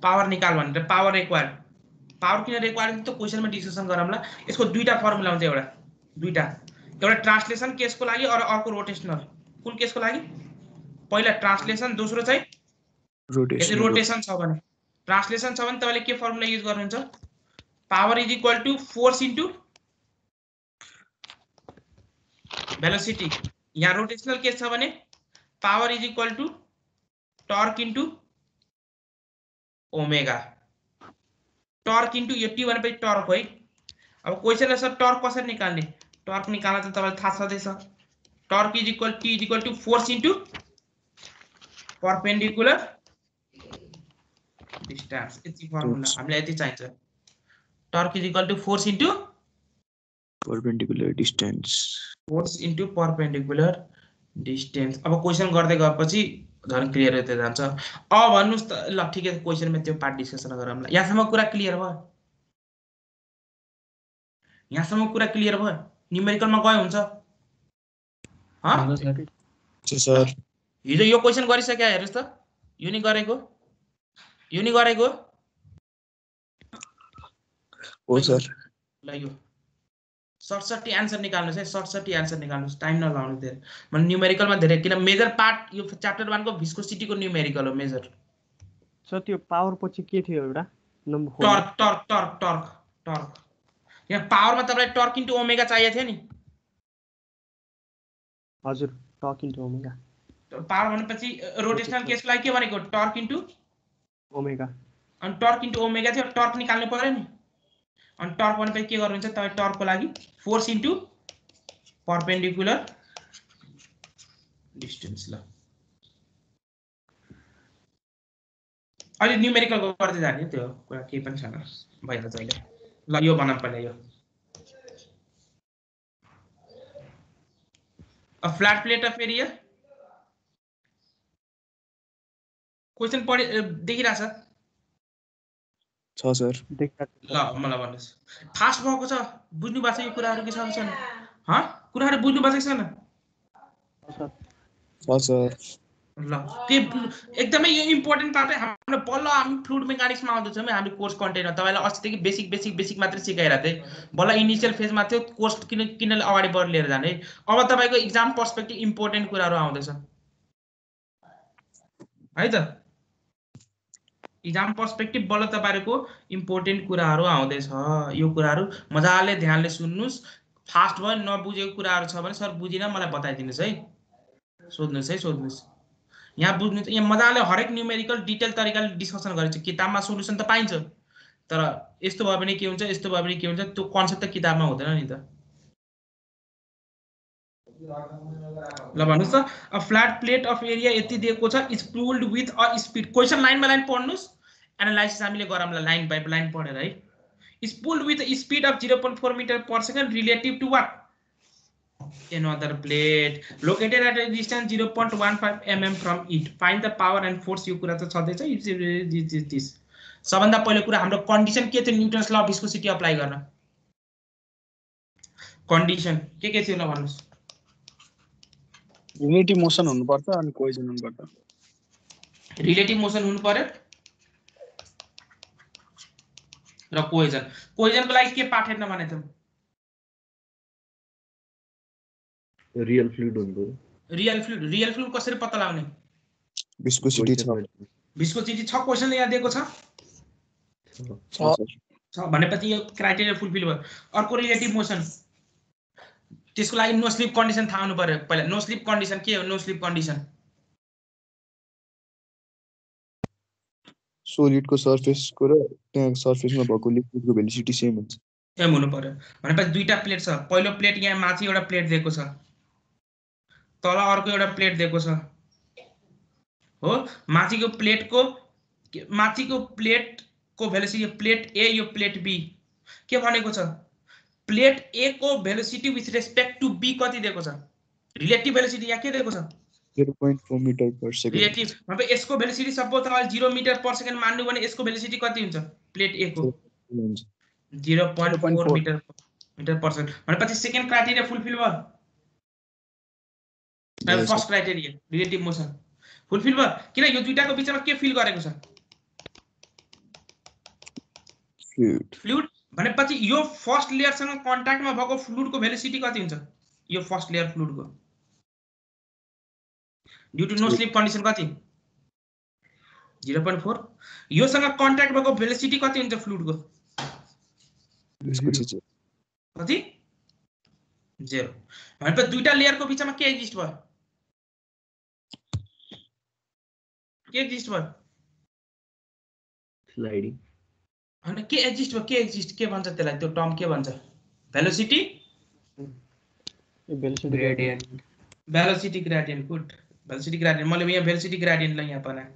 पावर निकाल भनेर पावर रिक्वायर्ड पावर किन रिक्वायर्ड त क्वेशनमा डिस्कसन गरौँला यसको दुईटा फर्मुला हुन्छ एउटा ट्रान्सलेसन केसको लागि र अर्को रोटेशनल कुन केसको लागि पहिला ट्रान्सलेसन दोस्रो चाहिँ रोटेशन छ भने ट्रान्सलेसन छ भने तपाईले के फर्मुला युज गर्नुहुन्छ power is equal to force into velocity यहाँ रोटेशनल केस छ भने power is equal to torque into omega torque into यो टी भनेपछि टर्क है अब क्वेशनले सर टर्क कसरी निकाल्ने टर्क निकाल्न त तपाईलाई थाहा छदैछ torque is equal T is equal to force into perpendicular distance यति फर्मुला हामीलाई यति चाहिन्छ torque is equal to force into perpendicular distance अब क्वेशन गर्दै गएपछि झन् क्लियर हुँदै जान्छ अब भन्नुस् त ल ठीक है क्वेशनमा त्यो पार्ट डिस्कसन गरौँला यहाँसम्म कुरा क्लियर भयो न्युमेरिकलमा गए हुन्छ सर हिजो यो क्वेशन गरिसक्यो हेर्नुस् त यो नि गरेको हो सर ल यो सर्टसट्टी आन्सर निकाल्नुस् है सर्टसट्टी आन्सर निकाल्नुस् टाइम नलाउनु धेरै मैले न्युमेरिकलमा धेरै किन मेजर पार्ट यो च्याप्टर 1 को विस्कोसिटीको न्युमेरिकल हो मेजर सर त्यो पावर पछि के थियो एउटा नम्बर टर्क यहाँ पावरमा तपाईलाई टर्क इन्टु ओमेगा चाहिएको थियो नि हजुर टर्क इन्टु ओमेगा पावर भनेपछि रोटेशनल केसको लागि के भनेको टर्क इन्टु ओमेगा अनि टर्क इन्टु ओमेगा थियो टर्क निकाल्नु पर्यो नि अनि टर्क भनेपछि के गर्नुहुन्छ तपाईँ टर्कको लागि फोर्स इन्टु परपेन्डिकुलर डिस्टेन्स ल अहिले न्युमेरिकल गर्दै जाने त्यो कुरा केही पनि छैन भइहाल्छ अहिले ल यो बनाऊँ पहिला यो a flat plate of area question पढे देखिरहेछ छ सर ल मलाई भन्नुस् फास्ट भएको छ बुझ्नु भएको छ यो कुराहरु के छ छैन ह कुराहरु बुझ्नु भएको छैन छ सर ल के एकदमै यो इम्पोर्टेन्ट पार्ट है हाम्रो बल्ल हामी फ्लुइड मेकानिक्समा आउँदैछौँ हामी कोर्स कन्टेन्टमा तपाईलाई अस्तिदेखि बेसिक मात्र सिकाइराथे बल्ल इनिशियल फेजमा थियो कोर्स किन अगाडि बढ लिएर जाने अब तपाईको एक्जाम पर्सपेक्टिभ इम्पोर्टेन्ट कुराहरु आउँदैछ है त एक्जाम पर्सपेक्टिभ बल्ल तपाईहरुको इम्पोर्टेन्ट कुराहरु आउँदैछ यो कुराहरु मजाले ध्यानले सुन्नुस् फास्ट भयो नबुझेको कुराहरु छ भने सर बुझिन मलाई बताइदिनुस् है सोध्नुस् यहाँ बुझ्नु यहाँ मजाले हरेक न्युमेरिकल डिटेल तरिकाले डिस्कसन गरिन्छ किताबमा सोलुसन त पाइन्छ तर यस्तो भयो भने के हुन्छ यस्तो भयो भने के हुन्छ त्यो कन्सेप्ट त किताबमा हुँदैन नि त ल भन्नुस् त a flat plate of area यति दिएको छ is pulled with a speed question line by line पढ्नुस् एनालाइसिस हामीले गरौँला लाइन बाइ लाइन पढेर है is pulled with a speed of 0.4 metre per second relative to what another plate located at a distance 0.15 mm from it find the power and force यो कुरा त छदैछ this सबभन्दा पहिलो कुरा हाम्रो कन्डिसन के थियो Newton's law of viscosity apply गर्न कन्डिसन के थियो ल भन्नुस् रिलेटिभ मोसन हुनु पर्छ अनि कोहेजन हुनु पर्छ रिलेटिभ मोसन हुनु पर्यो र कोहेजनको लागि के पाठ हेर्न भने थियौ रियल फ्लुइड हुन्छ रियल फ्लुइड कसरी पत्ता लगाउने विस्कोसिटी छ छ क्वेशन यहाँ दिएको छ भनेपछि यो क्राइटेरिया फुलफिल भयो अर्को रिलेटिभ मोसन त्यसको लागि नो स्लिप कन्डिसन थाहा हुनु पर्यो पहिला नो स्लिप कन्डिसन के हो नो स्लिप कन्डिसन सोलिडको सरफेसको र त्यहाँ सरफेसमा भएको लिक्विडको भेलोसिटी सेम हुन्छ सेम हुनु पर्यो भनेपछि दुईटा प्लेट छ पहिलो प्लेट यहाँ माथि एउटा प्लेट दिएको छ तल अर्को एउटा प्लेट दिएको छ हो माथिको प्लेटको भेलोसिटी प्लेट ए यो प्लेट बी के भनेको छ प्लेट ए को velocity with respect to be कति दिएको छ रिलेटिभ भेलोसिटी यहाँ के दिएको छ 0.4 मीटर पर सेकेन्ड रिलेटिभ मतलब यसको भेलोसिटी सपोज तपाईले 0 मिटर पर सेकेन्ड मान्नु भने यसको भेलोसिटी कति हुन्छ प्लेट ए को 0.4 मिटर पर सेकेन्ड भनेपछि सेकेन्ड क्राइटेरिया फुलफिल भयो first criteria relative motion fulfil भयो किन यो दुईटाको बीचमा के फिल गरेको छ फ्लुइड भनेपछि यो फर्स्ट लेयरसँग कन्ट्याक्टमा भएको फ्लुइडको भेलोसिटी कति हुन्छ यो फर्स्ट लेयर फ्लुइडको due to no slip condition कति 0.4 योसँग कन्ट्याक्ट भएको भेलोसिटी कति हुन्छ फ्लुइडको कति 0 भनेपछि दुईटा लेयरको बीचमा के एक्जिस्ट भयो स्लाइडिङ हैन के एक्जिस्ट के भन्छ त्यसलाई त्यो टर्म के भन्छ velocity gradient good velocity gradient मैले यहाँ भेलोसिटी ग्रेडियन्टलाई यहाँ बनाए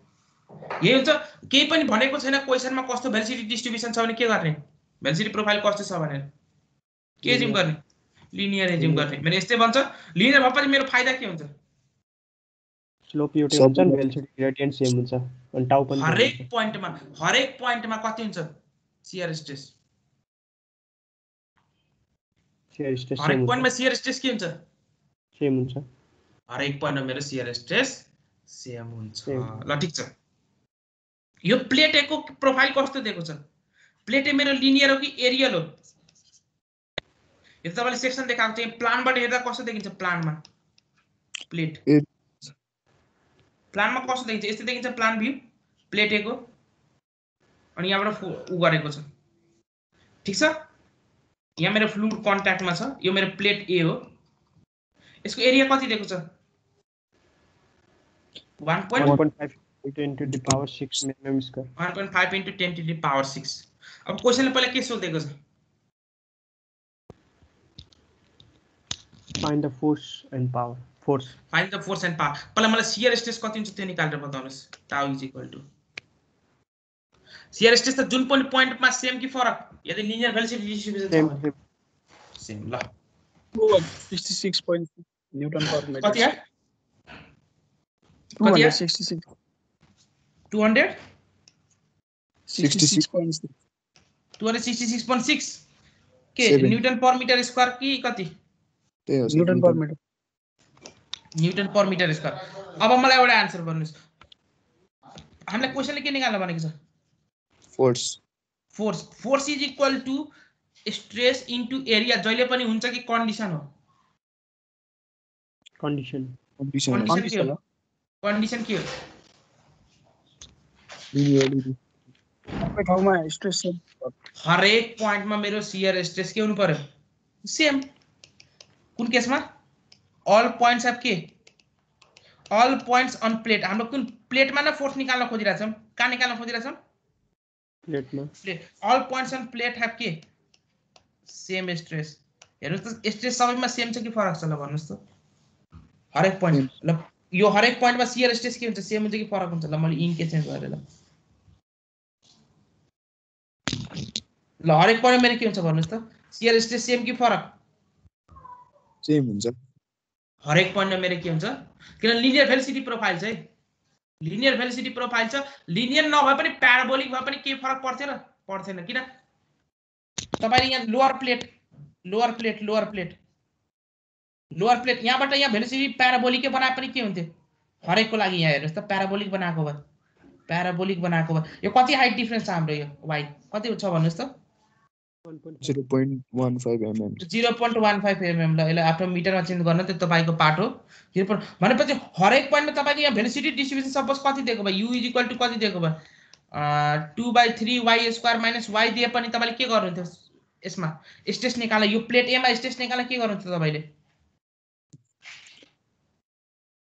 यही हुन्छ केही पनि भनेको छैन क्वेशनमा कस्तो भेलोसिटी डिस्ट्रिब्युसन छ भने के गर्ने भेलोसिटी प्रोफाइल कस्तो छ भनेर के एज्युम गर्ने लिनियर एज्युम गर्ने मैले यस्तै भन्छ लिनियर भएपछि मेरो फाइदा के हुन्छ स्लोप एउटै हुन्छ भेलोसिटी ग्रेडियन्ट सेम हुन्छ अनि टाउ पनि हरेक पोइन्टमा कति हुन्छ शियर स्ट्रेस हरेक पोइन्टमा शियर स्ट्रेस के हुन्छ सेम हुन्छ हरेक पोइन्टमा मेरो शियर स्ट्रेस सेम हुन्छ ल ठीक छ यो प्लेट ए को प्रोफाइल कस्तो दिएको छ प्लेट ए मेरो लिनियर हो कि एरियल हो यो तपाईले सेक्सन देखाएको थिएँ प्लानबाट हेर्दा कस्तो देखिन्छ प्लानमा प्लेट प्लानमा कस्तो देखिन्छ यस्तो देखिन्छ प्लान भ्यू प्लेट ए को अनि यहाँबाट उ गरेको छ ठीक छ यहाँ मेरो फ्लुइड कन्ट्याक्टमा छ यो मेरो प्लेट ए हो यसको एरिया कति दिएको छ 1.5 into the power 6 mm square 1.5 into 10 to the power 6 अब क्वेशनले पहिला के सोधेको छ find the force and power find the force and power पहिला मलाई शियर स्ट्रेस कति हुन्छ त्यो निकालेर बताउनुस् tau is equal to shear stress त जुन पनि पोइन्टमा सेम कि फरक यदि लिनियर भेलोसिटी डिस्ट्रिब्युसन छ सेम भने सेम ल 66 न्यूटन पर मीटर कति यार 266 200 66.6 266.6 के Seven. Newton per metre square कि कति त्यही हो sir, newton per metre newton per metre square अब मलाई एउटा आन्सर भन्नुस् हामीलाई क्वेशनले के निकाल्न भनेको छ force force is equal to stress into area जहिले पनि हुन्छ कि कन्डिसन हो कन्डिसन कन्डिसन कन्डिसन के हो लिनियरली सबै ठाउँमा स्ट्रेस छ हरेक पोइन्टमा मेरो शियर स्ट्रेस के हुनु पर्यो सेम कुन केसमा अल पोइन्ट्स अफ के अल पोइन्ट्स अन प्लेट हाम्रो कुन प्लेटमा न फोर्स निकाल्न खोजिरहेछौँ कहाँ निकाल्न खोजिरहेछौँ प्लेटमा plate all points on plate have के सेम स्ट्रेस हेर्नुस् त स्ट्रेस सबैमा सेम छ कि फरक छ ल भन्नुस् त हरेक पोइन्ट ल यो हरेक पोइन्टमा शियर स्ट्रेस के हुन्छ सेम हुन्छ कि फरक हुन्छ ल मैले इन के चेन्ज गरेर ल हरेक पोइन्टमा मेरो के हुन्छ भन्नुस् त शियर स्ट्रेस सेम कि फरक सेम हुन्छ हरेक पोइन्टमा मेरो के हुन्छ किन लिनियर भेलोसिटी प्रोफाइल छ है लिनियर भेलोसिटी प्रोफाइल छ लिनियर नभए पनि प्याराबोलिक भए पनि के फरक पर्थ्यो र पर्थेन किन तपाईले यहाँ लोअर प्लेट यहाँबाट यहाँ भेलोसिटी प्याराबोलिकै बनाए पनि के हुन्थ्यो हरेकको लागि यहाँ हेर्नुस् त प्याराबोलिक बनाएको भए यो कति हाइट डिफरेन्स छ हाम्रो यो वाइ कति छ भन्नुस् त 0.15 mm 0.15 mm ल यसलाई आफ्नो मिटरमा चेन्ज गर्न त्यो तपाईको पार्ट हो भनेपछि हरेक पोइन्टमा तपाईको यहाँ भेलोसिटी डिस्ट्रिब्युसन सपोज कति दिएको भए u इक्वल टु कति दिएको भए 2/3 y स्क्वायर माइनस y दिए पनि तपाईले के गर्नुहुन्थ्यो यसमा स्ट्रेस निकाल्न यो प्लेट ए मा स्ट्रेस निकाल्न के गर्नुहुन्थ्यो तपाईले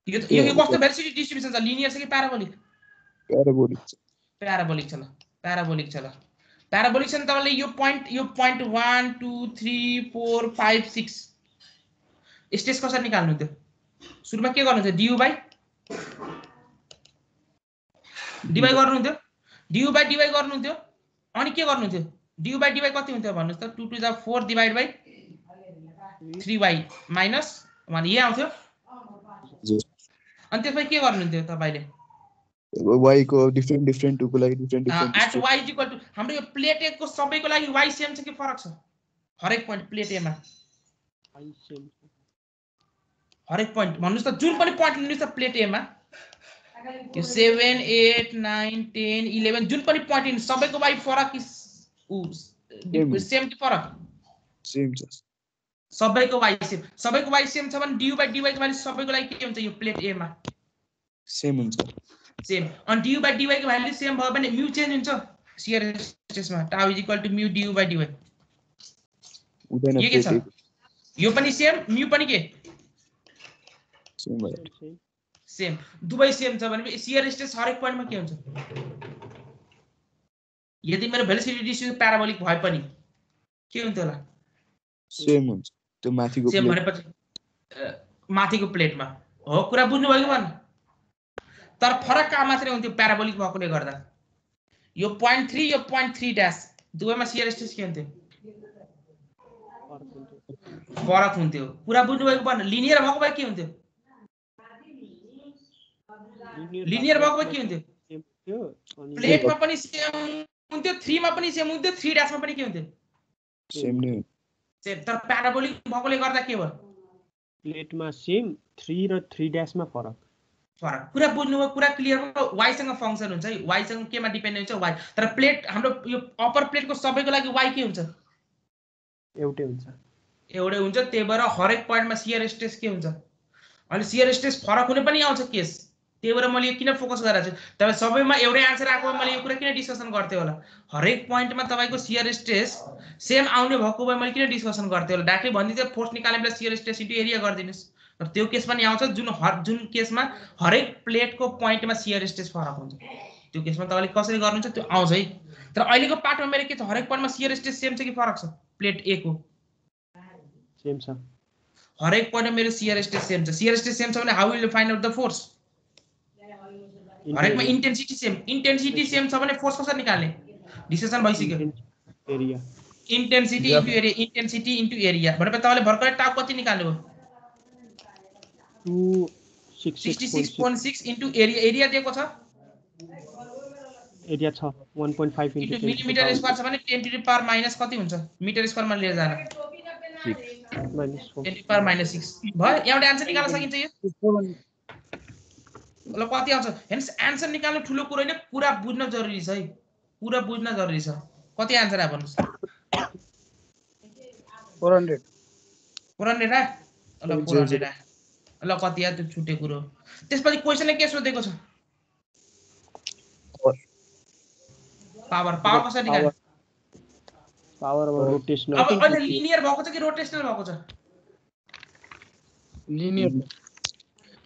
यो कस्तो भेलोसिटी डिस्ट्रिब्युसन छ लिनियर छ कि प्याराबोलिक प्याराबोलिक छ ल प्याराबोलिक छ तपाईले यो पोइन्ट 1 2 3 4 5 6 स्ट्रेस कसरी निकाल्नुहुन्थ्यो सुरुमा के गर्नुहुन्थ्यो du बाइ dy गर्नुहुन्थ्यो अनि के गर्नुहुन्थ्यो du बाइ dy कति हुन्थ्यो भन्नुस् त 2 2 4 डिवाइड बाइ 3y माइनस 1 ये आउँथ्यो अनि त्यसपछि के गर्नुहुन्थ्यो तपाईले y को डिफरेन्ट टुको लागि different at y equal to हाम्रो यो प्लेट ए को सबैको लागि y सेम छ कि फरक छ हरेक पोइन्ट प्लेट ए मा हरेक पोइन्ट भन्नुस् त जुन पनि पोइन्ट लिनुस् त प्लेट ए मा यो 7 8 9 10 11 जुन पनि पोइन्ट लिनुस् सबैको y फरक कि सेम कि फरक सेम छ सबैको y सेम छ भने du बाइ dy को भ्यालु सबैको लागि के हुन्छ यो प्लेट ए मा सेम हुन्छ सेम अनि du बाइ dy को भ्यालु सेम भयो भने म्यु चेन्ज हुन्छ शियर स्ट्रेसमा टाउ इज इक्वल टु म्यु du बाइ dy उदैन के छ यो पनि सेम म्यु पनि के सेम दुवै सेम छ भने शियर स्ट्रेस हरेक पोइन्टमा के हुन्छ यदि मेरो भेलोसिटी डिस्ट्रिब्युसन प्याराबोलिक भए पनि के हुन्थ्यो होला सेम हुन्छ त्यो माथिको सेम भनेपछि माथिको प्लेटमा हो कुरा बुझ्नु भयो कि भन्न तर फरक कहाँ मात्रै हुन्थ्यो प्याराबोलिक भएकोले गर्दा यो 0.3 यो 0.3 ड्याश दुवैमा शियर स्ट्रेस के हुन्थ्यो फरक हुन्थ्यो कुरा बुझ्नु भयो कि भन्न लिनियर भएको भए के हुन्थ्यो लिनियर भएको भए के हुन्थ्यो प्लेटमा पनि सेम हुन्थ्यो 3 मा पनि सेम हुन्थ्यो 3 ड्याशमा पनि के हुन्थ्यो सेम नै सेम तर प्याराबोलिक भएकोले गर्दा के भयो प्लेटमा सेम 3 र 3 ड्याशमा फरक कुरा बुझ्नुभयो कुरा क्लियर भयो y सँग फंक्सन हुन्छ है y सँग केमा डिपेन्ड हुन्छ y तर प्लेट हाम्रो यो अपर प्लेटको सबैको लागि y के हुन्छ एउटै हुन्छ त्यही भएर हरेक पोइन्टमा शियर स्ट्रेस के हुन्छ अनि शियर स्ट्रेस फरक हुने पनि आउँछ केस त्यही भएर मैले किन फोकस गरेको छु तपाईँ सबैमा एउटै आन्सर आएको मैले यो कुरा किन डिस्कसन गर्थेँ होला हरेक पोइन्टमा तपाईको शियर स्ट्रेस सेम आउने भएको भए मैले किन डिस्कसन गर्थेँ होला डाइरेक्टली भनिदिन्थेँ फोर्स निकाल्नेलाई शियर स्ट्रेस इन्टु एरिया गरिदिनुस् तर त्यो केस पनि आउँछ जुन केसमा हरेक प्लेटको पोइन्टमा शियर स्ट्रेस फरक हुन्छ त्यो केसमा तपाईले कसरी गर्नुहुन्छ त्यो आउँछ है तर अहिलेको पार्टमा मेरो के छ हरेक पोइन्टमा शियर स्ट्रेस सेम छ कि फरक छ प्लेट ए को सेम छ हरेक पोइन्टमा मेरो शियर स्ट्रेस सेम छ शियर स्ट्रेस सेम छ भने how will you find out the force हरेकमा इन्टेन्सिटी सेम छ भने फोर्स कसरी निकाल्ने डिस्कसन भइसक्यो area intensity into area intensity into area भनेपछि तपाईले भर्खरै टाउ कति निकाल्नु भयो 266.6 66.6 इन्टु एरिया एरिया दिएको छ एरिया छ 1.5 इन्टु इन्टु मिलिमिटर स्क्वायर छ भने 10 टु द पावर माइनस कति हुन्छ मिटर स्क्वायरमा लिएर जान 10 टु द पावर माइनस 6 भयो एउटा आन्सर निकाल्न सकिन्छ यो ल कति आउँछ हेर्नुस् आन्सर निकाल्नु ठुलो कुरा हैन पुरा बुझ्न जरुरी छ है पुरा बुझ्न जरुरी छ कति आन्सर आयो भन्नुस् 400 400 आयो ल 400 आयो ल कति आयो त्यो छुटे कुरो त्यसपछि क्वेशनले के सोधेको छ पावर पावर कसरी निकाल्ने पावर अब रोटेशनल अब अहिले लिनियर भएको छ कि रोटेशनल भएको छ लिनियर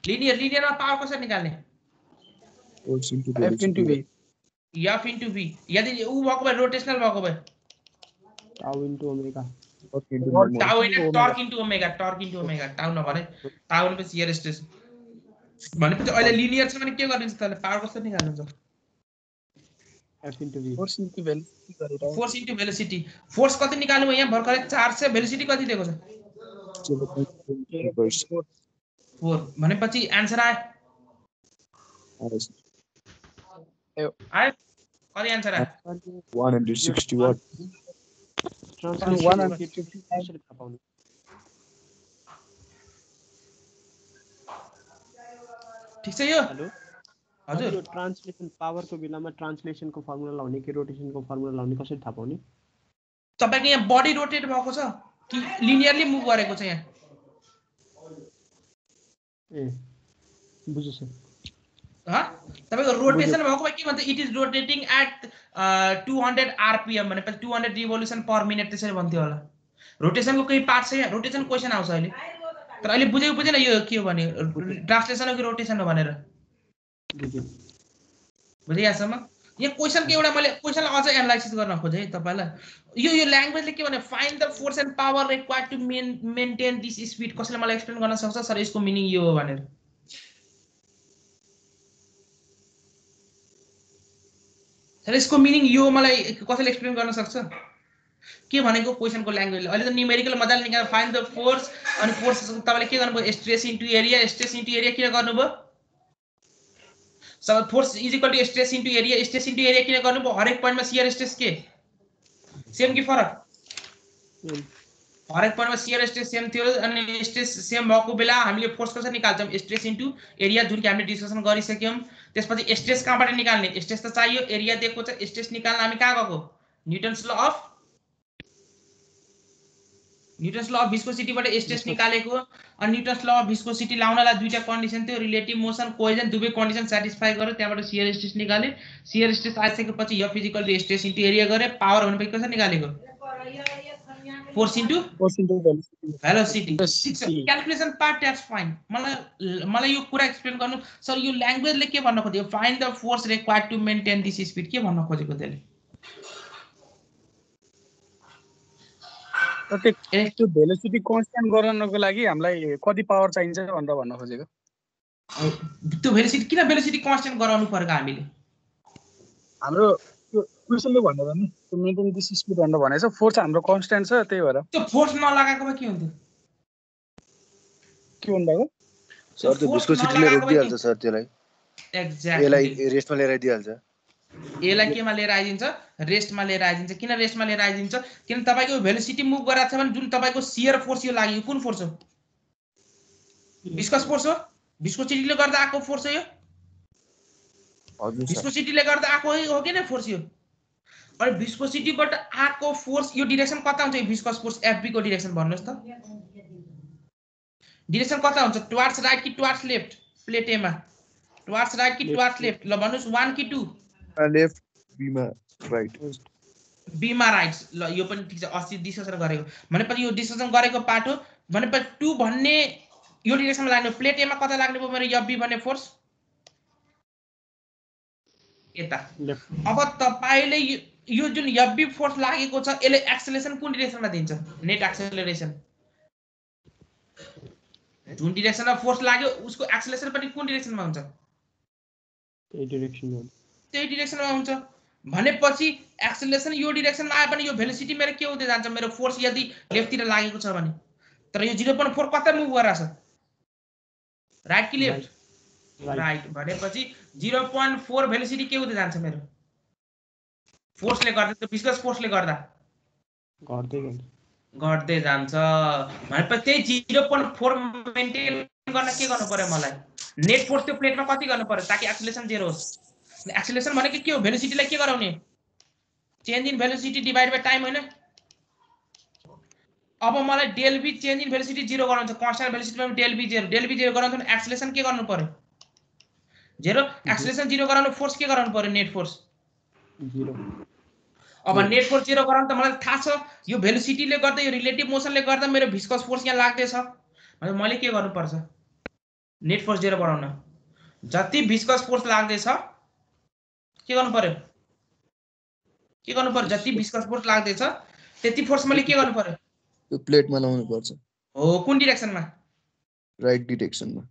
लिनियरमा पावर कसरी निकाल्ने Force into F into V F into V यदि उ भएको भए रोटेशनल भएको भए टाउ इन्टु ओमेगा टाउ हैन टर्क इन्टु ओमेगा टाउ नभने टाउ भनेपछि शियर स्ट्रेस भनेपछि अहिले लिनियर छ भने के गरिन्छ तले पावर कसरी निकाल्नुहुन्छ F into V force into velocity गरेर फोर्स इन्टु भेलोसिटी फोर्स कति निकाल्नु भयो यहाँ भर्खरै 400 भेलोसिटी कति दिएको छ 4 भनेपछि आन्सर आयो आयो कति आन्सर आयो 160 watt ट्रान्सलेसन कसरी थाहा पाउने ठीक छ यो हेलो हजुर यो ट्रान्सलेसन पावरको बेलामा ट्रान्सलेसनको फर्मुला लाउने कि रोटेसनको फर्मुला लाउने कसरी थाहा पाउने तपाईको यहाँ बडी रोटेट भएको छ कि लिनियरली मुभ गरेको छ यहाँ ए बुझ्छु सर ह तपाईको रोटेसन भएको भए के भन्छ it is rotating at 200 RPM भनेपछि 200 रिभोल्युसन पर मिनेट त्यसरी भन्थ्यो होला रोटेसनको केही पार्ट छ यहाँ रोटेसन क्वेशन आउँछ अहिले तर अहिले बुझेको बुझेन यो के हो भने ट्रान्सलेसन हो कि रोटेसन हो भनेर बुझे यहाँसम्म यहाँ क्वेशनको एउटा मैले क्वेशनलाई अझ एनालाइसिस गर्न खोजेँ तपाईलाई यो ल्याङ्ग्वेजले के भने find the force and power required to maintain this speed कसैले मलाई एक्सप्लेन गर्न सक्छ सर यसको मिनिङ यो हो भनेर सर यसको मिनिङ यो मलाई कसैले एक्सप्लेन गर्न सक्छ के भनेको क्वेशनको ल्याङ्ग्वेजले अहिले त न्यूमेरिकल मजाले निकाल्नु फाइन्ड द फोर्स अनि फोर्स तपाईले के गर्नुभयो स्ट्रेस इन्टु एरिया के गर्नुभयो So force is equal to stress into area किन गर्नुभयो हरेक पोइन्टमा शियर स्ट्रेस के सेम कि फरक हरेक पोइन्टमा शियर स्ट्रेस सेम थियो अनि स्ट्रेस सेम भएको बेला हामीले फोर्स कसरी निकाल्छौं स्ट्रेस इन्टु एरिया जुन कि हामीले डिस्कसन गरिसक्यौं त्यसपछि स्ट्रेस कहाँबाट निकाल्ने स्ट्रेस त चाहियो एरिया दिएको छ स्ट्रेस निकाल्न हामी कहाँ गएको न्यूटन्स ल अफ भिस्कोसिटी बाट स्ट्रेस निकालेको अनि न्यूटन्स ल अफ भिस्कोसिटी लाउनलाई दुईटा कन्डिसन थियो रिलेटिभ मोसन कोहेजन दुवै कन्डिसन सटिस्फाई गर्यो त्यहाँबाट शियर स्ट्रेस निकाले शियर स्ट्रेस आइसकेपछि F = स्ट्रेस इन्टु एरिया गरे पावर भनेपछि कसरी निकालेको force into velocity calculation part that's fine मलाई यो कुरा एक्सप्लेन गर्नु सर यो ल्याङ्ग्वेजले के भन्न खोजेको find the force required to maintain this speed के भन्न खोजेको त्यसले त्यो भेलोसिटी कन्स्ट्यान्ट गराउनको लागि हामीलाई कति पावर चाहिन्छ भनेर भन्न खोजेको त्यो भेलोसिटी किन भेलोसिटी कन्स्ट्यान्ट गराउनु पर्यो हामीले हाम्रो त्यो क्वेशनले भनेर नि त्यो मेन्टेन दिस स्पिड भनेर भनेछ फोर्स हाम्रो कन्स्ट्यान्ट छ त्यही भएर त्यो फोर्स नलागाकोमा के हुन्थ्यो के भन्दाको सर त्यो भिस्कोसिटीले रोकिदिहाल्छ सर त्यसलाई एक्ज्याक्टली यसलाई रेस्टमा लिएर आइदिहाल्छ यसलाई केमा लिएर आइदिन्छ रेस्टमा लिएर आइदिन्छ किन रेस्टमा लिएर आइदिन्छ किन तपाईको भेलोसिटी मुभ गराछ भने जुन तपाईको शियर फोर्स यो लाग्यो कुन फोर्स हो विस्कस फोर्स हो भिस्कोसिटीले गर्दा आको फोर्स हो यो हजुर सर भिस्कोसिटीले गर्दा आको हो कि न फोर्स यो अनि भिस्कोसिटीबाट आको फोर्स यो डाइरेक्सन कता हुन्छ यो भिस्कस फोर्स FB को डाइरेक्सन भन्नुस् त डाइरेक्सन कता हुन्छ टुवार्ड्स राइट कि टुवार्ड्स लेफ्ट प्लेट A मा टुवार्ड्स राइट कि टुवार्ड्स लेफ्ट ल भन्नुस् 1 कि 2 लेफ्ट बीमा राइट बीमा राइट ल यो पनि ठीक छ अस्ति डिस्कसन गरेको भनेपछि यो डिस्कसन गरेको पार्ट हो भनेपछि 2 भन्ने यो डाइरेक्सनमा लाग्ने प्लेट A मा कता लाग्ने भयो मेरो FB भन्ने फोर्स यता अब तपाईले यो जुन FB फोर्स लागेको छ यसले एक्सेलरेसन कुन डाइरेक्सनमा दिन्छ नेट एक्सेलरेसन जुन डाइरेक्सनमा फोर्स लाग्यो उसको एक्सेलरेसन पनि कुन डाइरेक्सनमा हुन्छ त्यही डाइरेक्सनमा हुन्छ भनेपछि एक्सेलरेसन यो डिरेक्सनमा आए पनि यो भेलोसिटी मेरो के हुँदै जान्छ मेरो फोर्स यदि लेफ्टतिर लागेको छ भने तर यो 0.4 कता मुभ गरिरहेछ राइट कि लेफ्ट राइट भनेपछि 0.4 भेलोसिटी के हुँदै जान्छ मेरो फोर्सले गर्दा त्यो विस्कस फोर्सले गर्दा घट्दै जान्छ भनेपछि त्यही 0.4 मेन्टेन गर्न के गर्नु पर्यो मलाई नेट फोर्स त्यो प्लेटमा कति गर्नु पर्यो ताकि एक्सेलरेसन 0 होस् एक्सेलरेसन भनेको के हो भेलोसिटीलाई के गराउने change in velocity divide by time हैन अब मलाई del v change in velocity 0 गराउनु छ कन्स्टेन्ट भेलोसिटीमा डेल v 0 गराउनु छ एक्सेलरेसन के गर्नु पर्यो 0 एक्सेलरेसन 0 गराउनु फोर्स के गराउनु पर्यो नेट फोर्स 0 अब नेट फोर्स 0 गराउनु त मलाई थाहा छ यो भेलोसिटीले गर्दा यो रिलेटिभ मोसनले गर्दा मेरो भिस्कस फोर्स यहाँ लाग्दै छ भने मैले के गर्नु पर्छ नेट फोर्स 0 बनाउन जति भिस्कस फोर्स लाग्दै छ के गर्नु पर्यो जति भिस्कस फोर्स लाग्दै छ त्यति फोर्स मैले के गर्नु पर्यो त्यो प्लेटमा लाउनु पर्छ हो कुन डिरेक्सनमा राइट डिरेक्सनमा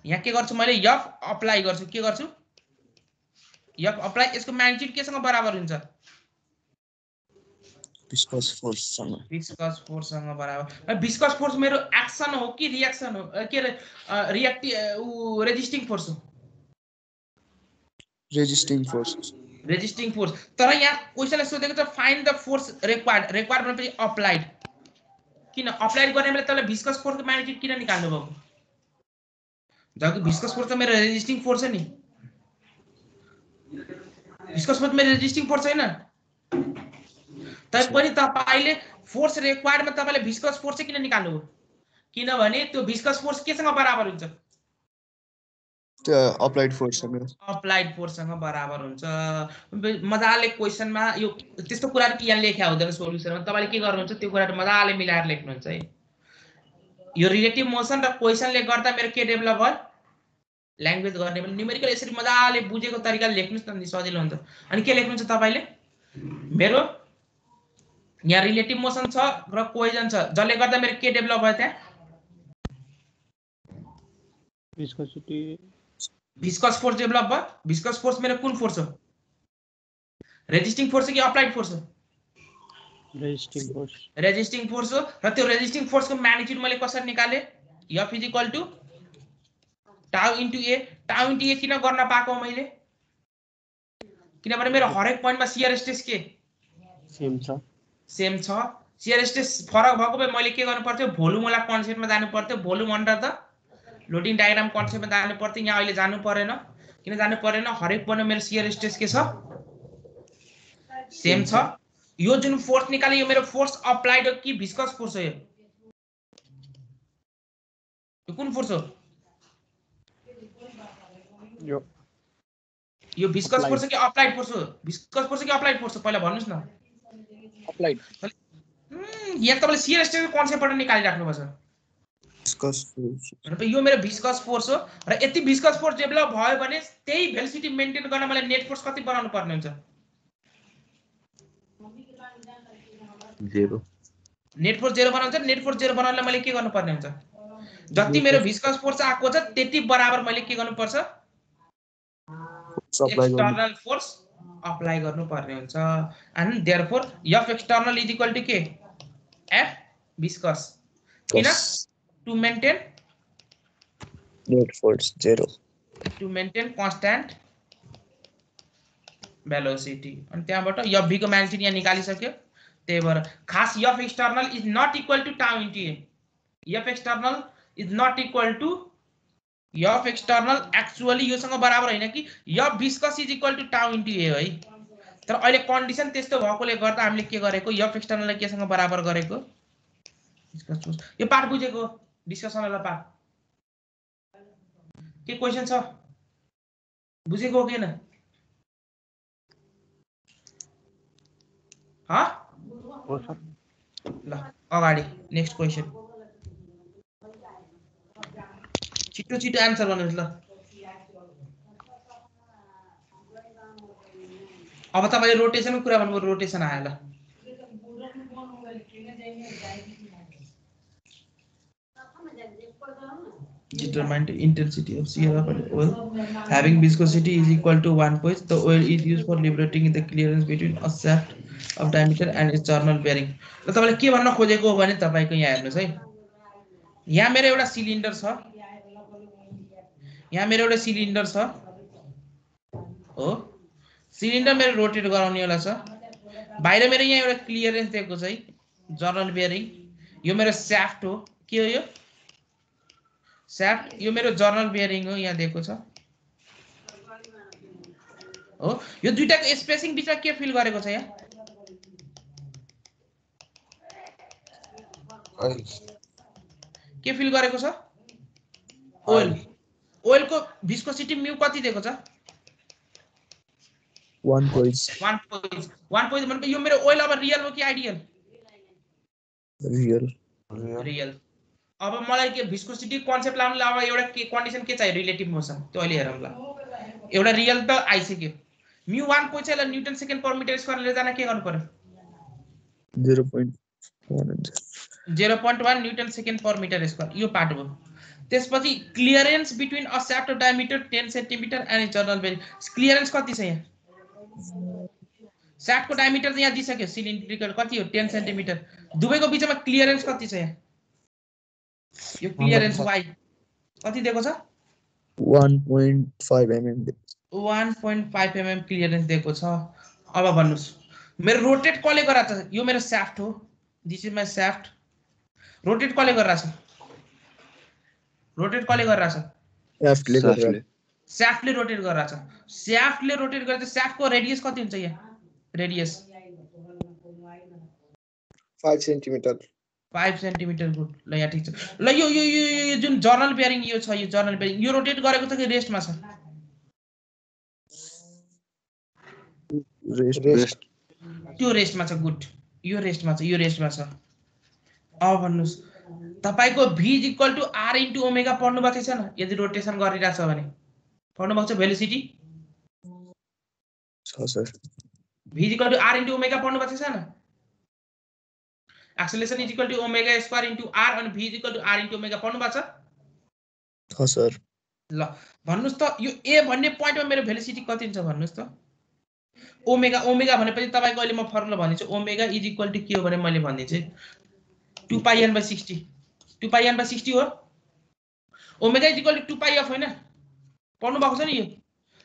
यहाँ के गर्छु मैले f अप्लाई गर्छु के गर्छु f अप्लाई यसको म्याग्निट्युड केसँग बराबर हुन्छ विस्कस फोर्ससँग बराबर विस्कस फोर्स मेरो एक्सन हो कि रिएक्सन हो के रिएक्टिभ रेजिस्टिङ फोर्स हो रेजिस्टिङ फोर्स तर यहाँ क्वेशनले सोधेको छ फाइन्ड द फोर्स रिक्वायर्ड भनेपछि अप्लाइड किन अप्लाइड गर्ने बेला तपाईले विस्कस फोर्सको म्याग्निट्युड किन निकाल्नु भएको जबकि विस्कस फोर्स त मेरो रेजिस्टिङ फोर्स हो नि विस्कस फोर्स मेरो रेजिस्टिङ फोर्स हैन तैपनि तपाईले फोर्स रिक्वायर्डमा तपाईले विस्कस फोर्स चाहिँ किन निकाल्नु हो किनभने त्यो विस्कस फोर्स केसँग बराबर हुन्छ त्यो अप्लाइड फोर्ससँग बराबर हुन्छ मजाले क्वेशनमा यो त्यस्तो कुराहरु के यहाँ लेख्या हुँदैन सोलुसनमा तपाईले के गर्नुहुन्छ त्यो कुराहरु मजाले मिलाएर लेख्नुहुन्छ है यो रिलेटिभ मोसन र क्वेशनले गर्दा मेरो के डेभलप भयो ल्याङ्ग्वेज गर्ने भने न्यूमेरिकल यसरी मजाले बुझेको तरिकाले लेख्नुस् न सजिलो हुन्छ अनि के लेख्नुहुन्छ तपाईले मेरो यहाँ रिलेटिभ मोसन छ र कोहेजन छ जसले गर्दा मेरो के डेभलप भयो त्यहाँ विस्कस फोर्स डेभलप भयो विस्कस फोर्स मेरो कुन फोर्स हो रेजिस्टिङ फोर्स हो कि अप्लाइड फोर्स हो रेजिस्टिङ फोर्स हो र त्यो रेजिस्टिङ फोर्सको म्याग्निट्युड मैले कसरी निकाले F = टाउ इन्टु ए किन गर्न पाएको मैले किनभने मेरो हरेक पोइन्टमा शियर स्ट्रेस के सेम छ शियर स्ट्रेस फरक भएको भए मैले के गर्नु पर्थ्यो भोल्युम वाला कन्सेप्टमा जानु पर्थ्यो volume under the loading diagram कन्सेप्टमा जानु पर्थ्यो यहाँ अहिले जानु परेन किन जानु परेन हरेक पोइन्टमा मेरो शियर स्ट्रेस के छ सेम छ यो जुन फोर्स निकाले यो मेरो फोर्स अप्लाइड हो कि विस्कस फोर्स हो यो कुन फोर्स हो यो विस्कस फोर्स कि अप्लाइड फोर्स हो विस्कस फोर्स कि अप्लाइड फोर्स हो पहिला भन्नुस् न अप्लाइड यहाँ तपाईले शियर स्ट्रेस कन्सेप्टबाट निकालिराख्नु पर्छ विस्कस फोर्स यो मेरो विस्कस फोर्स हो र यति विस्कस फोर्स डेभलप भयो भने त्यही भेलोसिटी मेन्टेन गर्न मलाई नेट फोर्स कति बनाउनु पर्ने हुन्छ 0 नेट फोर्स 0 बनाउँछ नेट फोर्स 0 बनाउनलाई मैले के गर्नु पर्ने हुन्छ जति मेरो विस्कस फोर्स आएको छ त्यति बराबर मैले के गर्नु पर्छ एक्सटर्नल फोर्स अप्लाई गर्नु पर्ने हुन्छ एन्ड देयरफोर F external = के F विस्कस किन to maintain net force 0 to maintain constant velocity अनि त्यहाँबाट F को म्याग्निट्युड यहाँ निकालिसक्यो त्यही भएर खास F external is not equal to tau into a F external is not equal to F external actually योसँग बराबर हैन कि F viscous is equal to tau into a है तर अहिले कन्डिसन त्यस्तो भएकोले गर्दा हामीले के गरेको F external लाई केसँग बराबर गरेको यो पार्ट बुझेको डिस्कसन वाला पार्ट के क्वेशन छ बुझेको हो किन ह ल अगाडि नेक्स्ट क्वेशन छिटो आन्सर गर्नुस् ल अब तपाईले रोटेसनको कुरा भन्नुभयो रोटेसन आयो ल determine the intensity of shear of an oil having viscosity is equal to 1 point. The oil is used for liberating the clearance between a shaft of diameter and its journal bearing. ल तपाईले के भन्न खोजेको हो भने तपाईको यहाँ हेर्नुस् है, यहाँ मेरो एउटा सिलिन्डर छ, यहाँ मेरो एउटा सिलिन्डर छ हो, सिलिन्डर मेरो रोटेट गराउने वाला छ, बाहिर मेरो यहाँ एउटा क्लियरेन्स दिएको छ है, जर्नल बेयरिङ, यो मेरो शाफ्ट हो, के हो यो शाफ्ट, यो मेरो जर्नल बेयरिङ हो, यहाँ दिएको छ हो, यो दुईटाको स्पेसिङ बिचमा के फिल गरेको छ यहाँ, के फिल गरेको छ, ओइल, ओइलको भिस्कोसिटी म्यू कति दिएको छ, 1 point. 1 पोइन्ट, यो मेरो ओइल अब रियल हो कि आइडियल, Real. रियल। अब मलाई के भिस्कोसिटी कन्सेप्ट लाउनले अब एउटा के कन्डिसन के चाहियो, रिलेटिभ मोसन, त्यो अहिले हेरौँ ल, एउटा रियल त आइसक्यो, म्यू 1 पोइन्ट चाहिँ newton second per metre square लिएर जान के गर्नु पर्यो, 0.1 newton second per metre square, यो पार्ट भयो। त्यसपछि clearance between a shaft of diameter 10 centimetre and journal bearing, clearance कति छ यहाँ, शाफ्टको डायमिटर त यहाँ दिइसक्यो, सिलिन्ड्रिकल कति हो 10 सेन्टिमिटर, दुवैको बिचमा क्लियरेन्स कति छ यहाँ, यो क्लियरेन्स y कति दिएको छ, 1.5 mm. 1.5 mm क्लियरेन्स दिएको छ। अब भन्नुस् मेरो रोटेट कसले गराछ, यो मेरो शाफ्ट हो, this is my shaft, rotate कसले गराछ, रोटेट कसले गराछ, शाफ्टले रोटेट गराछ, शाफ्टले रोटेट गरे त शाफ्टको रेडियस कति हुन्छ यहाँ, रेडियस 5 सेन्टिमिटर। 5 सेन्टिमिटर गुड, ल यहाँ ठीक छ। ल यो जुन जर्नल बेयरिङ यो छ, यो जर्नल बेयरिङ यो रोटेट गरेको छ कि रेस्टमा छ, रेस्ट। त्यो रेस्टमा छ, गुड, यो रेस्टमा छ, यो रेस्टमा छ। अब भन्नुस् तपाईको v equal to r into omega पढ्नु भएको छैन, यदि रोटेसन गरिरहेछ भने पढ्नु भएको छ, भेलोसिटी छ sir, v equal to r into omega पढ्नु भएको छैन, acceleration is equal to omega square into r अनि v equal to r into omega पढ्नु भएको छ सर। ल भन्नुस् त यो a भन्ने पोइन्टमा मेरो भेलोसिटी कति हुन्छ भन्नुस् त, ओमेगा, ओमेगा भनेपछि तपाईको अहिले म फर्मुला भनिदिन्छु, ओमेगा इज इक्वल टु के हो भने मैले भनिदिन्छु 2 पाइ n by 60, 2 पाइ n by 60 हो, ओमेगा इज इक्वल टु 2 पाइ f हैन, पढ्नु भएको छ नि यो,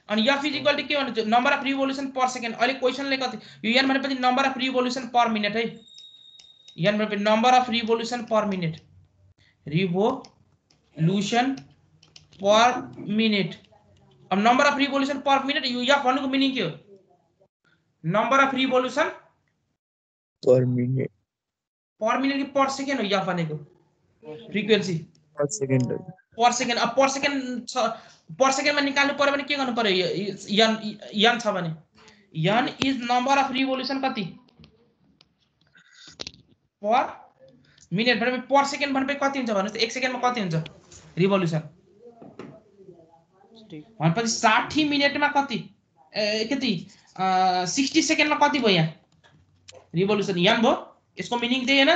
अनि f इज इक्वल टु के भन्नु, number of revolution per second, अहिले क्वेशनले कति, यो n भनेपछि number of revolution per minute है, n भनेपछि number of revolution per minute, revolution per minute, अब number of revolution per minute, यो f भन्नुको मिनिङ के हो, number of revolution per minute, per minute कि पर सेकेन्ड हो f भनेको, frequency per second, per second, अब पर सेकेन्ड छ, पर सेकेन्डमा निकाल्नु पर्यो भने के गर्नु पर्यो, n छ भने n is number of revolution कति पर मिनेट, भने पर सेकेन्ड भनेपछि कति हुन्छ भन्नुस् त, 1 सेकेन्डमा कति हुन्छ रिभोल्युसन, भनेपछि 60 मिनेटमा कति, कति 60 सेकेन्डमा कति भयो यहाँ रिभोल्युसन, n भयो, यसको मिनिङ त्यही हैन,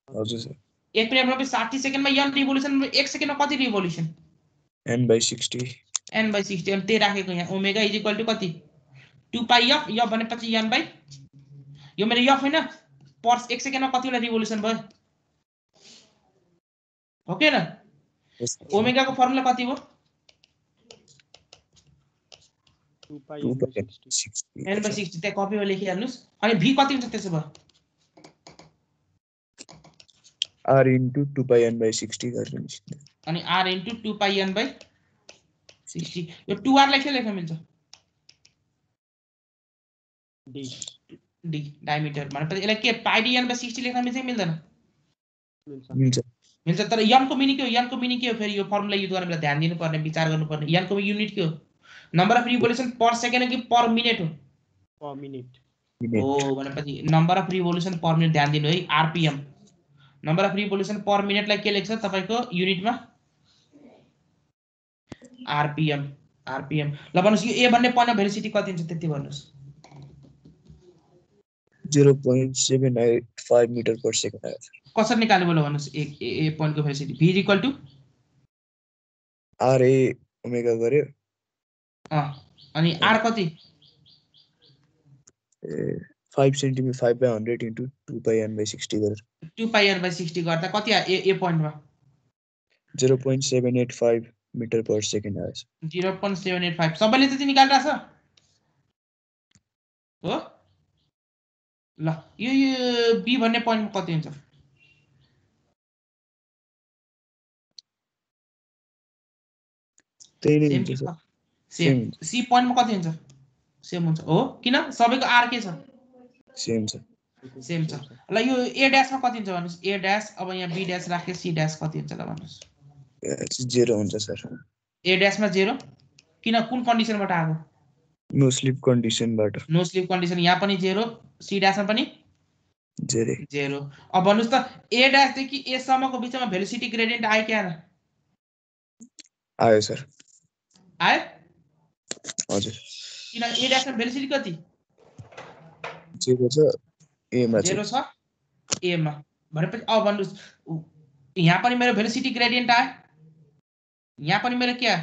हजुर सर। 1 मिनेटमा 60 सेकेन्डमा n रिभोल्युसन, 1 सेकेन्डमा कति revolution, n by 60, n by 60, अनि त्यही राखेको यहाँ, ओमेगा इज इक्वल टु कति 2 पाइ f, f भनेपछि n बाइ, यो मेरो f हैन, पर 1 सेकेन्डमा कतिवटा रिभोल्युसन भयो हो के न, ओमेगा को फर्मुला कति हो, 2 पाइ n by 60, n by 60, त्यहाँ कपीमा लेखिहाल्नुस्, अनि v कति हुन्छ त्यसो भए, r into 2 pi n by 60 गरिदिनुहोस्, अनि r into 2 pi n by 60, यो 2r लाई के लेख्न मिल्छ, d डायमिटर भनेपछि यसलाई के पाइ d n by 60 लेख्न मिल्छ कि मिल्दैन, मिल्छ, मिल्छ, तर n को मिनिङ के हो, n को मिनिङ के हो, फेरि यो फर्मुला युज गर्न बेला ध्यान दिनुपर्ने, विचार गर्नुपर्ने, n को युनिट के हो, number of revolution per second कि पर मिनेट हो, पर मिनेट हो, भनेपछि number of revolution per minute, ध्यान दिनु है, rpm, नम्बर अफ रिभोल्युसन पर मिनेटलाई के लेख्छ तपाईको युनिटमा, rpm, rpm। ल भन्नुस् यो a भन्ने पोइन्टमा भेलोसिटी कति हुन्छ त्यति भन्नुस्, 0.785 मीटर पर सेकेन्ड आयो। कसरी निकाल्नु बोल्नु भन्नुस्, ए पोइन्टको velocity v equal to RA omega गर्यो अनि आर कति 5 सेन्टिमिटर 5/100 into 2πn/60 गरेर 2πn/60 गर्दा कति आयो ए पोइन्टमा 0.785 मिटर पर सेकेन्ड आएछ 0.785 सबैले त्यति निकालिरहेछ हो ल यो बी भन्ने पोइन्टमा कति हुन्छ त्यही नै हुन्छ सर सेम सी पोइन्टमा कति हुन्छ सेम हुन्छ हो किन सबैको आर के छ सेम छ ल यो ए ड्याशमा कति हुन्छ भन्नुस् ए ड्याश अब यहाँ बी ड्याश राखे सी ड्याश कति हुन्छ ल भन्नुस् 0 हुन्छ सर ए ड्याशमा 0 किन कुन कन्डिसनबाट आएको नो स्लिप कन्डिसनबाट नो स्लिप कन्डिसन यहाँ पनि 0 सी ड्याशमा पनि 0 अब भन्नुस् त ए ड्याश देखि ए सम्मको बिचमा भेलोसिटी ग्रेडियन्ट आयो कि आएन आयो सर आयो हजुर किन ए ड्याशमा भेलोसिटी कति 0 छ ए मा 0 छ ए मा भनेपछि अब भन्नुस् यहाँ पनि मेरो भेलोसिटी ग्रेडियन्ट आयो यहाँ पनि मेरो के आयो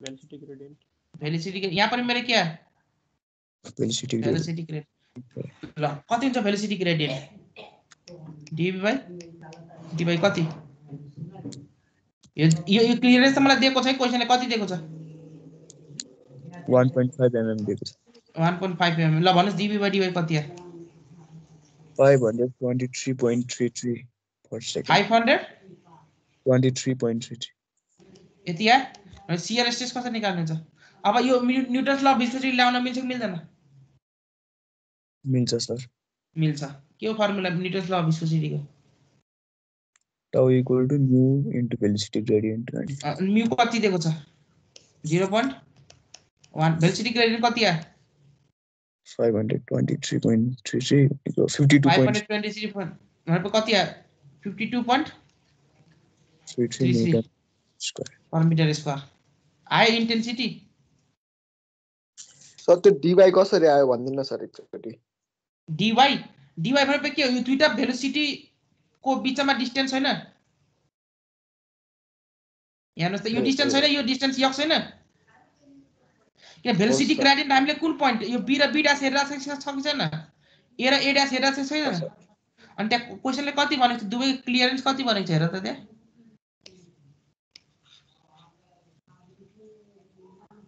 भेलोसिटी ग्रेडियन्ट यहाँ पनि मेरो के आयो भेलोसिटी ग्रेडियन्ट ल कति हुन्छ भेलोसिटी ग्रेडियन्ट डी/dy कति यो क्लियरेन्स त मलाई दिएको छ क्वेशनले कति दिएको छ 1.5 mm दिएको छ 1.5 mm ल भन्नुस् डी/dy कति आयो 523.33 per second 523.33 यति आयो शियर स्ट्रेस कसरी निकाल्नुहुन्छ अब यो न्युटन्स ल अफ विस्कोसिटी ल्याउन मिल्छ कि मिल्दैन मिल्छ सर मिल्छ के हो फर्मुला न्युटन्स ल अफ विस्कोसिटीको tau equal to mu into velocity gradient mu कति दिएको छ 0.1 भेलोसिटी ग्रेडियन्ट कति आयो 523.33 52 523 भनेको कति आयो 52.33 newton square per metre square आयो इन्टेन्सिटी सर त्यो dy कसरी आयो भन्दिन सर एकचोटी dy भनेको के हो यो दुईटा भेलोसिटी को बीचमा डिस्टेन्स हैन हेर्नुस् त यो डिस्टेन्स हैन यो डिस्टेन्स यक्स हैन किन भेलोसिटी ग्रेडियन्ट हामीले कुन पोइन्ट यो बी र बी ड्याश हेरेर छ कि छैन ए र ए ड्याश हेरेर छ छैन अनि त्यहाँ क्वेशनले कति भनेको छ दुवै क्लियरेन्स कति भनेको छ हेर त त्यहाँ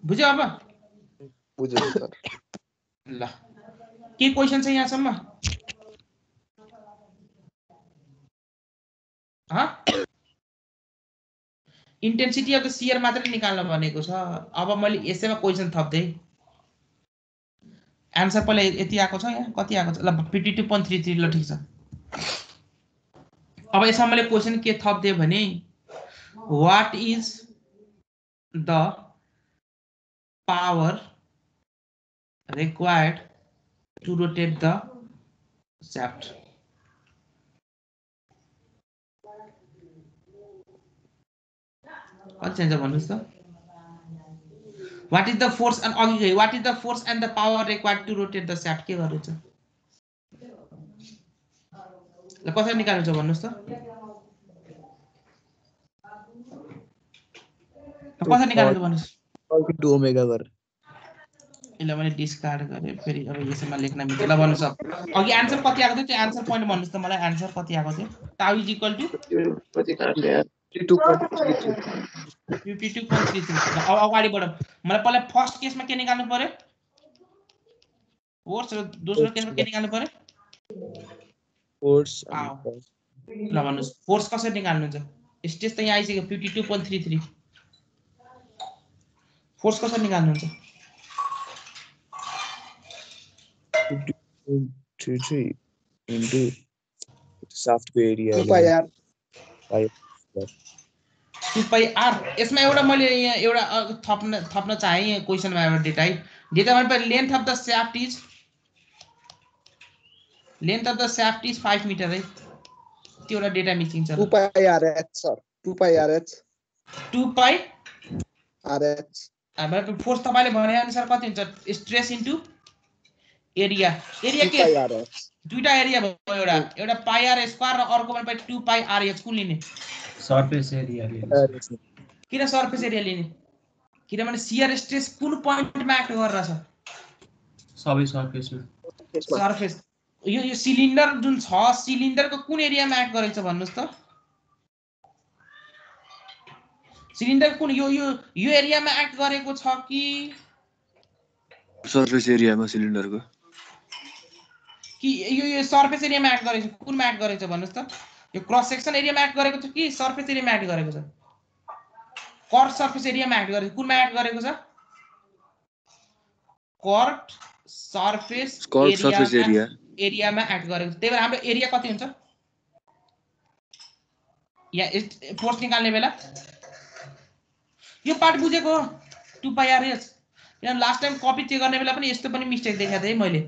बुझ्यौ अब बुझ्यो सर ल के क्वेशन छ यहाँसम्म इन्टेन्सिटी अफ द शियर मात्रै निकाल्न भनेको छ अब मैले यसैमा क्वेशन थप्दै आन्सर पहिला यति आएको छ यहाँ कति आएको छ ल 52.33 ल ठीक छ अब यसमा मैले क्वेशन के थप्दे भने what is the power required to rotate the shaft कति चाहिन्छ भन्नुस् त what is the force and what is the force and the power required to rotate the shaft के गर्नु छ ल कसरी निकाल्नु छ भन्नुस् त कसरी निकाल्नु छ भन्नुस् into omega गरेर यसलाई मैले डिस्कार्ड गरे फेरि अब यसैमा लेख्न मिल्छ ल भन्नुस् अघि आन्सर कति आएको थियो त्यो आन्सर पोइन्ट भन्नुस् त मलाई आन्सर कति आएको थियो tau is equal to 52.33 अब अगाडि बढौँ मलाई पहिला फर्स्ट केसमा के निकाल्नु पर्यो फोर्स र दोस्रो केसमा के निकाल्नु पर्यो फोर्स ल भन्नुस् फोर्स कसरी निकाल्नुहुन्छ स्ट्रेस त यहाँ आइसक्यो 52.33 फोर्स कसरी निकाल्नुहुन्छ 52.33 into shaft area 2πr यसमा एउटा मैले यहाँ एउटा थप्न चाहे यहाँ क्वेशनमा एउटा डेटा भने length of the shaft is 5 metre है त्यो एउटा डेटा मिसिङ छ 2πrh सर 2πrh 2πrh अब फोर्स तपाईले भने अनुसार कति हुन्छ स्ट्रेस इन्टु एरिया के दुईटा एरिया भयो एउटा पाई आर स्क्वायर र अर्को भने 2πrh कुन लिने सरफेस एरिया किन सरफेस एरिया लिने किनभने शियर स्ट्रेस कुन पोइन्टमा एक्ट गरिरहेछ सबै सरफेसमा सरफेस यो सिलिन्डर जुन छ सिलिन्डरको कुन एरियामा एक्ट गरेको छ भन्नुस् त सिलिन्डर कुन यो एरियामा एक्ट गरेको छ कि सरफेस एरियामा सिलिन्डरको कि यो सरफेस एरियामा एक्ट गरेको छ कुनमा एक्ट गरेको छ भन्नुस् त यो क्रस सेक्सन एरियामा एक्ट गरेको छ कि सरफेस एरियामा एक्ट गरेको छ कर्ड सरफेस एरियामा एक्ट गरेको कुनमा एक्ट गरेको छ कर्ड सरफेस एरियामा एक्ट गरेको छ त्यही भएर हाम्रो एरिया कति हुन्छ यहाँ फोर्स निकाल्ने बेला यो पार्ट बुझेको 2πrs किन लास्ट टाइम कपी चेक गर्ने बेला पनि यस्तो पनि मिस्टेक देखाएको थिएँ मैले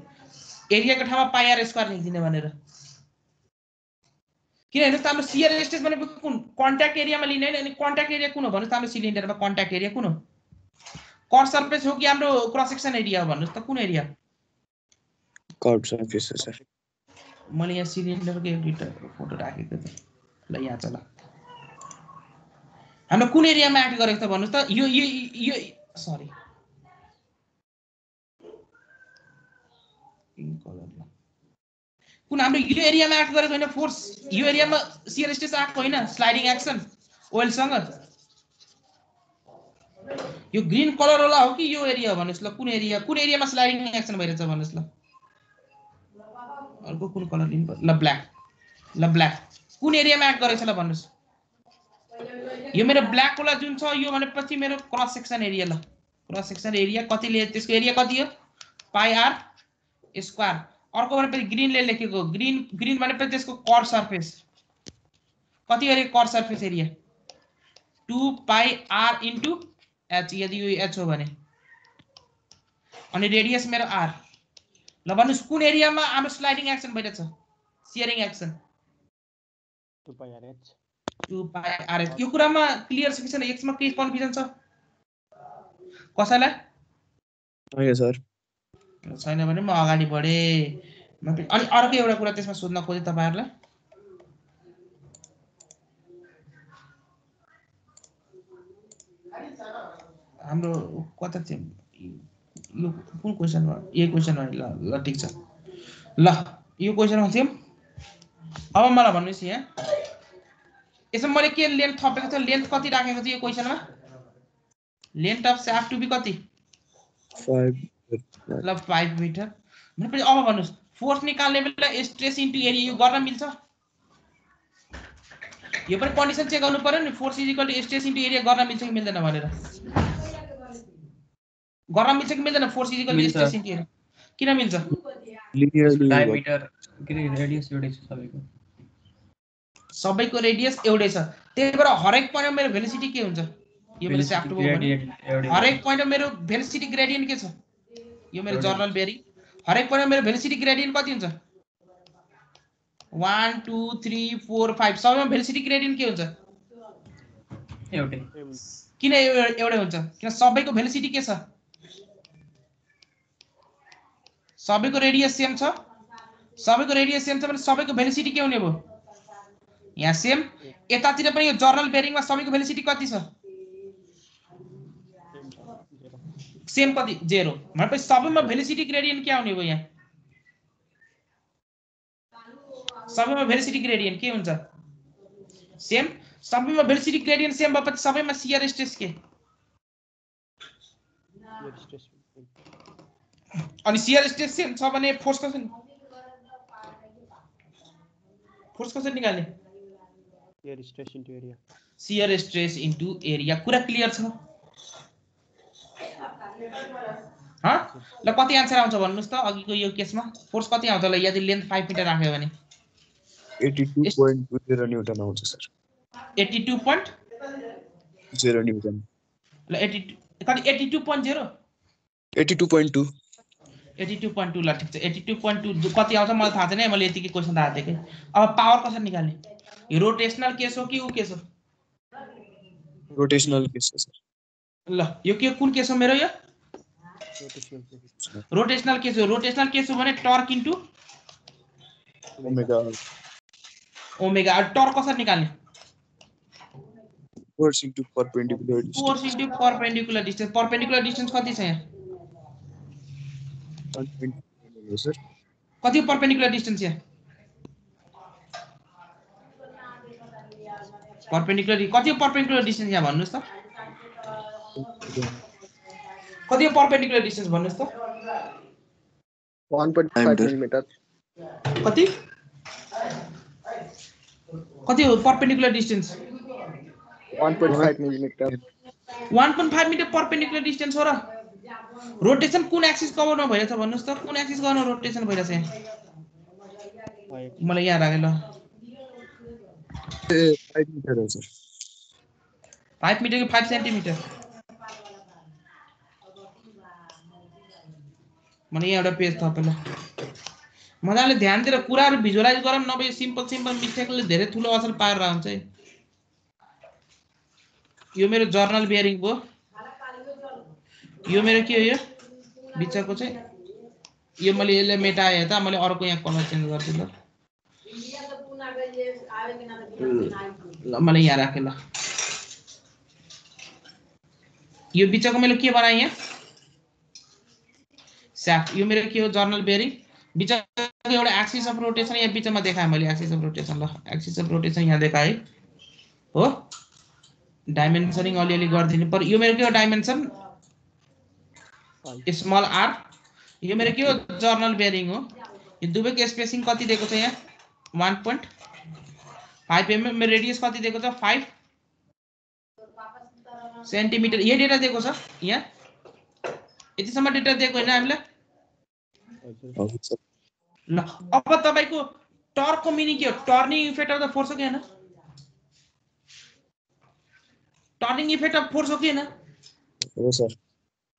एरियाको ठाउँमा πr² लेखिदिने भनेर किन हेर्नुस् त हाम्रो शियर स्ट्रेस भनेको कुन कन्ट्याक्ट एरियामा लिने हैन अनि कन्ट्याक्ट एरिया कुन हो भन्नुस् त हाम्रो सिलिन्डरमा कन्ट्याक्ट एरिया कुन हो कर्ड सरफेस हो कि हाम्रो क्रस सेक्सन एरिया हो भन्नुस् त कुन एरिया कर्ड सरफेस हो सर मैले यहाँ सिलिन्डरको एक दुईटा फोटो राखेको थिएँ ल यहाँ चला हाम्रो कुन एरियामा एक्ट गरेको छ भन्नुस् त यो सरी कुन हाम्रो यो एरियामा एक्ट गरेको हैन फोर्स यो एरियामा शियर स्ट्रेस आएको हैन स्लाइडिङ एक्सन ओइल सँग यो ग्रीन कलर वाला हो कि यो एरिया हो भन्नुस् ल कुन एरियामा स्लाइडिङ एक्सन भइरहेछ भन्नुस् ल अर्को कुन कलर लिनु पर्छ ल ब्ल्याक कुन एरियामा एक्ट गरेछ ल भन्नुस् यो मेरो ब्ल्याक वाला जुन छ यो भनेपछि मेरो क्रस सेक्सन एरिया ल क्रस सेक्सन एरिया कतिले त्यसको एरिया कति हो πr²। अर्को भनेपछि ग्रीनले लेखेको ग्रीन भनेपछि त्यसको कर्ड सरफेस कति area curved surface area 2πr * h यदि यो h हो भने अनि रेडियस मेरो r ल भन्नुस् कुन एरियामा हाम्रो स्लाइडिङ एक्सन भइरहेछ सियरिङ एक्सन 2πrh यो कुरामा क्लियर छ कि छैन एक्स मा के कन्फ्युजन छ कसैलाई होइन सर छैन भने म अगाडि बढे अनि अर्को एउटा कुरा त्यसमा सोध्न खोजे तपाईहरुलाई हाम्रो कता चाहिँ यो कुन क्वेशन हो यो क्वेशन हो ल ठीक छ ल यो क्वेशनमा थियौं अब मलाई भन्नुस् यहाँ यसमा मैले के लेन्थ थपेको छु लेन्थ कति राखेको छु यो क्वेशनमा length of shaft to be कति 5 ल 5 मिटर भनेपछि अब भन्नुस् फोर्स निकाल्ने बेला स्ट्रेस इन्टु एरिया यो गर्न मिल्छ यो पनि कन्डिसन चेक गर्नु पर्यो नि फोर्स = स्ट्रेस इन्टु एरिया गर्न मिल्छ कि मिल्दैन भनेर गर्न मिल्छ कि मिल्दैन फोर्स = स्ट्रेस इन्टु एरिया किन मिल्छ डायमिटर किन रेडियस एउटै छ सबैको रेडियस एउटै छ त्यही भएर हरेक पोइन्टमा मेरो भेलोसिटी के हुन्छ यो मेरो शाफ्ट हो भने हरेक पोइन्टमा मेरो भेलोसिटी ग्रेडियन्ट के छ यो मेरो जर्नल बेरिङ हरेक पोइन्टमा मेरो भेलोसिटी ग्रेडियन्ट कति हुन्छ 1 2 3 4 5 सबैमा भेलोसिटी ग्रेडियन्ट के हुन्छ एउटै किन एउटै हुन्छ किन सबैको भेलोसिटी के छ सबैको रेडियस सेम छ भने सबैको भेलोसिटी के हुने भयो यहाँ सेम यतातिर पनि यो जर्नल बेरिङमा सबैको भेलोसिटी कति छ सेम कति 0 भनेपछि सबैमा भेलोसिटी ग्रेडियन्ट के आउने भयो यहाँ सबैमा भेलोसिटी ग्रेडियन्ट के हुन्छ सेम सबैमा भेलोसिटी ग्रेडियन्ट सेम भएपछि सबैमा शियर स्ट्रेस के अनि शियर स्ट्रेस सेम छ भने फोर्स कसरी निकाल्ने शियर स्ट्रेस इन्टु एरिया कुरा क्लियर छ ह ल कति आन्सर आउँछ भन्नुस् त अघिको यो केसमा फोर्स कति आउँछ ल यदि लेन्थ 5 मिटर राख्यो भने 82.0 न्यूटन आउँछ सर 82.0 न्यूटन ल 82 कति 82.0 82.2 82.2 ल ठीक छ 82.2 कति आउँछ मलाई थाहा छैन है मैले यतिकै क्वेशन राखेँ के अब पावर कसरी निकाल्ने यो रोटेशनल केस हो कि उ केस हो रोटेशनल केस हो सर ल यो के कुन केस हो मेरो यो रोटेशनल केस हो भने टर्क इन्टु ओमेगा टर्क कसरी निकाल्ने force into perpendicular force into perpendicular distance. Perpendicular distance कति छ यहाँ? डिस्टेन्स सर कति परपेन्डिकुलर डिस्टेन्स यहाँ? परपेन्डिकुलर कति परपेन्डिकुलर डिस्टेन्स यहाँ भन्नुस् त? कति परपेन्डिकुलर डिस्टेन्स भन्नुस् त? 1.5 मिलिमिटर। कति कति हो perpendicular distance? 1.5 millimetre. 1.5 metre perpendicular distance हो र? रोटेसन कुन एक्सिस कभरमा भइरहेछ भन्नुस् त? कुन एक्सिस गर्न रोटेसन भइरहेछ यहाँ? मलाई यहाँ राखे ल। 5 मिटर हो सर। 5 मिटर कि 5 सेन्टिमिटर? मलाई यहाँ एउटा पेज थपेँ ल। मजाले ध्यान दिएर कुराहरु भिजुअलाइज गरौँ, नभए सिम्पल मिस्टेकले धेरै ठुलो असर पारेर हुन्छ है। यो मेरो जर्नल बियरिङ भयो। यो मेरो के हो? यो बिचको चाहिँ यो मैले यसले मेटाए त, मैले अर्को यहाँ कलर चेन्ज गर्छु ल। ल मलाई यहाँ राखे ल। यो बिचको मैले के बनाए यहाँ? स्याफ्ट। यो मेरो के हो? Journal bearing. बिचको एउटा एक्सिस अफ रोटेसन यहाँ बिचमा देखाएँ मैले। एक्सिस अफ रोटेसन ल, एक्सिस अफ रोटेसन यहाँ देखाएँ हो। डाइमेन्सनिङ अलिअलि गरिदिनु पर्यो। यो मेरो के हो? Dimension small R. यो मेरो के हो? जर्नल बियरिङ हो। यो दुवैको स्पेसिङ कति दिएको छ यहाँ? 1.5 mm। मेरो रेडियस कति दिएको छ? 5 सेन्टिमिटर। यो डेटा दिएको छ यहाँ। यतिसम्म डेटा दिएको हैन हामीलाई? ल अब तपाईको टर्कको मिनिङ के हो? Turning effect of the force हो कि हैन? टर्निङ इफेक्ट अफ फोर्स हो कि हैन? हो सर।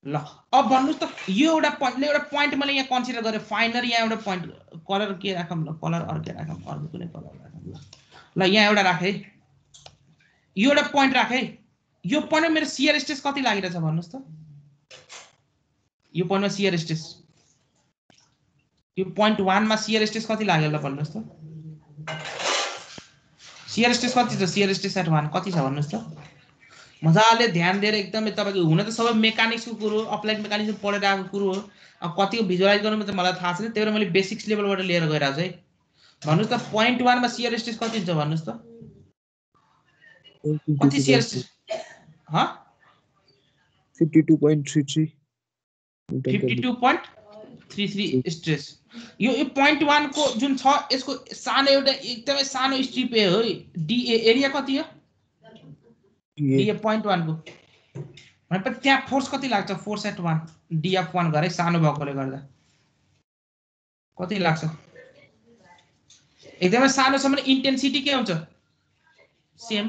ल अब भन्नुस् त, यो एउटा पोइन्ट मैले यहाँ कन्सिडर गरे। फाइनर यहाँ एउटा पोइन्ट कलर के राखौँ ल? कलर अर्कै राखौँ, अर्को कुनै कलर राखौँ ल। ल यहाँ एउटा राखे, यो एउटा पोइन्ट राखे। यो पोइन्टमा मेरो शियर स्ट्रेस कति लागिरहेछ भन्नुस् त? यो पोइन्टमा शियर स्ट्रेस, यो पोइन्ट 1 मा शियर स्ट्रेस कति लाग्यो ल भन्नुस् त? शियर स्ट्रेस कति छ? शियर स्ट्रेस एट 1 कति छ भन्नुस् त? मजाले ध्यान दिएर एकदमै तपाईको हुन त सबै मेकानिक्सको कुरो, अप्लाइड मेकानिक्स पढेर आएको कुरो हो। अब कतिको भिजुअलाइज गर्नु त मलाई थाहा छैन, त्यही भएर मैले बेसिक्स लेभलबाट लिएर गइरहेको छु है। भन्नुस् त पोइन्ट 1 मा शियर स्ट्रेस कति हुन्छ भन्नुस् त? कति शियर स्ट्रेस? ह 52.33 52.33 स्ट्रेस। यो पोइन्ट 1 को जुन छ यसको सानो एउटा एकदमै सानो स्ट्रिप ए हो। डीए एरिया कति हो? डीए पोइन्ट 1 को भनेपछि त्यहाँ फोर्स कति लाग्छ? फोर्स एट 1 डीएफ 1 गरे सानो भएकोले गर्दा कति लाग्छ? एकदमै सानो छ भने इन्टेन्सिटी के हुन्छ? सेम।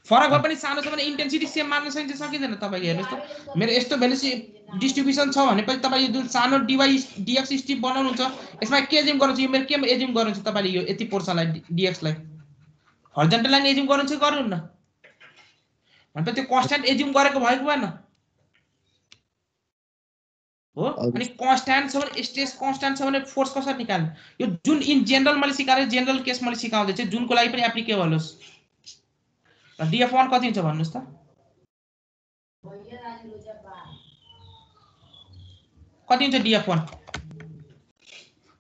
फरक भए पनि सानो छ भने इन्टेन्सिटी सेम मान्न सकिन्छ सकिँदैन? तपाईले हेर्नुस् त, मेरो यस्तो भेलोसिटी डिस्ट्रिब्युसन छ भनेपछि तपाईले जुन सानो डीवाई डीएक्स स्ट्रिप बनाउनुहुन्छ यसमा के एज्युम गर्नुहुन्छ? यो मेरो के एज्युम गर्नुहुन्छ तपाईले? यो यति पोर्सनलाई डीएक्स लाई हरिजन्टल लाइन एज्युम गर्नुहुन्छ कि गर्नुहुन्न? भनेपछि त्यो कन्स्ट्यान्ट एज्युम गरेको भएको भएन हो। अनि कन्स्ट्यान्ट छ भने स्ट्रेस कन्स्ट्यान्ट छ भने फोर्स कसरी निकाल्ने? यो जुन इन जनरल मैले सिकाएको, जनरल केस मैले सिकाउँदै छु, जुनको लागि पनि एप्लिकेबल होस्। र डीएफ1 कति हुन्छ भन्नुस् त? कति हुन्छ डीएफ1?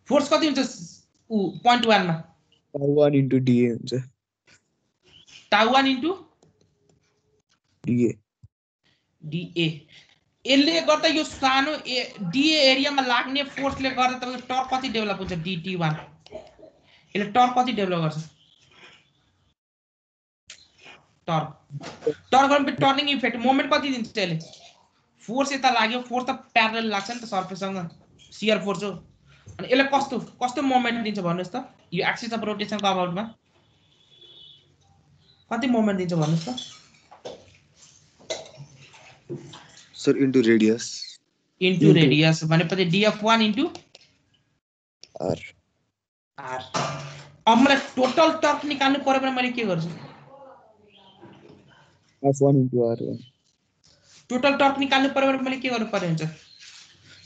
फोर्स कति हुन्छ पोइन्ट 1 मा? टाउ1 इन्टु डीए हुन्छ। टाउ1 इन्टु डीए। डीए यसले गर्दा यो सानो डीए एरियामा लाग्ने फोर्सले गर्दा तपाईको टर्क कति डेभलप हुन्छ? dt1। यसले टर्क कति डेभलप गर्छ? टर्क गर्ने टर्निङ इफेक्ट मोमेन्ट कति दिन्छ यसले? फोर्स यता लाग्यो, फोर्स त प्यारलल लाग्छ नि त सर्फेससँग, शियर फोर्स हो। अनि यसले कस्तो मोमेन्ट दिन्छ भन्नुस् त? यो एक्सिस अफ रोटेसनको अबाउटमा कति मोमेन्ट दिन्छ भन्नुस् त? Sir into radius. Into radius भनेपछि डीएफ1 इन्टु आर। अब मलाई टोटल टर्क निकाल्नु पर्यो भने मैले के गर्छु? F1 into R1। Total torque निकाल्नु पर्यो भने मैले के गर्नु पर्यो हुन्छ?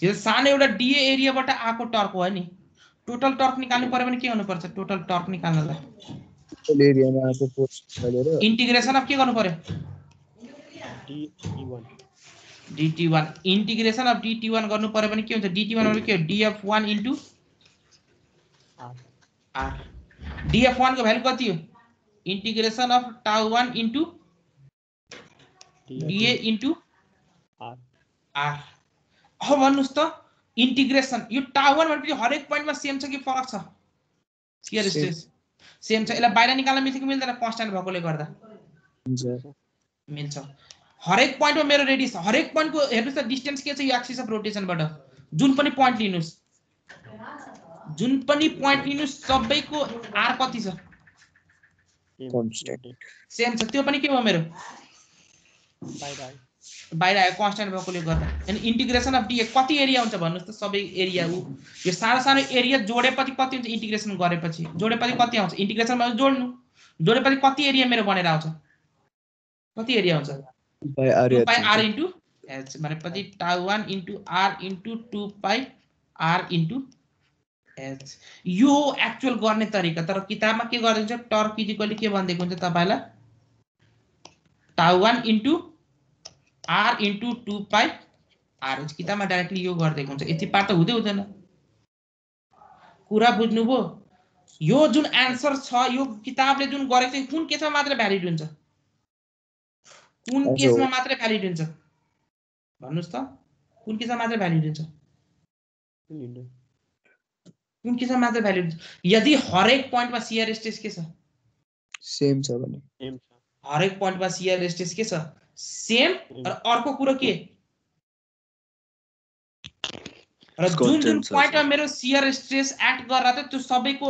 यो सानो एउटा डीए एरियाबाट आएको टर्क हो नि। टोटल टर्क निकाल्नु पर्यो भने के गर्नु पर्छ? टोटल टर्क निकाल्नलाई टोटल एरियामा आएको फोर्स निकालेर इन्टिग्रेसन अफ के गर्नु पर्यो? dt1 इंटीग्रेशन अफ dt1 गर्नु पर्यो भने के हुन्छ dt1 भनेको के हो df1 इन्टु r df1 को भ्यालु कति हो integration of tau1 into dA into r अब भन्नुस् त इंटीग्रेशन यो tau1 भनेपछि हरेक पोइन्टमा सेम छ कि फरक छ शियर स्ट्रेस सेम छ यसलाई बाहिर निकाल्न मिल्छ कि मिल्दैन कन्स्ट्यान्ट भएकोले गर्दा मिल्छ हरेक पोइन्टमा मेरो रेडियस हरेक पोइन्टको हेर्नुस् त डिस्टेन्स के छ यो एक्सिस अफ रोटेसनबाट जुन पनि पोइन्ट लिनुस् सबैको r कति छ कन्स्ट्यान्ट सेम छ त्यो पनि के हो मेरो बाहिर आयो कन्स्ट्यान्ट भएकोले गर्दा अनि इंटीग्रेशन अफ dA कति एरिया हुन्छ भन्नुस् त सबै एरिया यो सानो सानो एरिया जोडेपछि कति हुन्छ इंटीग्रेशन गरेपछि जोडेपछि कति आउँछ इंटीग्रेशनमा जोड्नु जोडेपछि कति एरिया मेरो बनेर आउँछ कति एरिया हुन्छ 2πr इन्टु h भनेपछि tau1 into r into 2πr into h यो एक्चुअल गर्ने तरिका तर किताबमा के गरिदिन्छ टर्क इक्वली के भन्दिएको हुन्छ तपाईलाई tau1 into r into 2πr h किताबमा डाइरेक्टली यो गरिदिएको हुन्छ यति पार त हुँदैन कुरा बुझ्नुभयो यो जुन आन्सर छ यो किताबले जुन गरेको छ कुन केसमा मात्र भ्यालिड हुन्छ कुन केसमा मात्र भ्यालिड हुन्छ भन्नुस् त कुन केसमा मात्र भ्यालिड हुन्छ कुन केसमा मात्र भ्यालिड हुन्छ यदि हरेक पोइन्टमा शियर स्ट्रेस के छ सेम छ भने हरेक पोइन्टमा शियर स्ट्रेस के छ सेम र अर्को कुरा के र जुन जुन पोइन्टमा मेरो शियर स्ट्रेस एक्ट गरेर त त्यो सबैको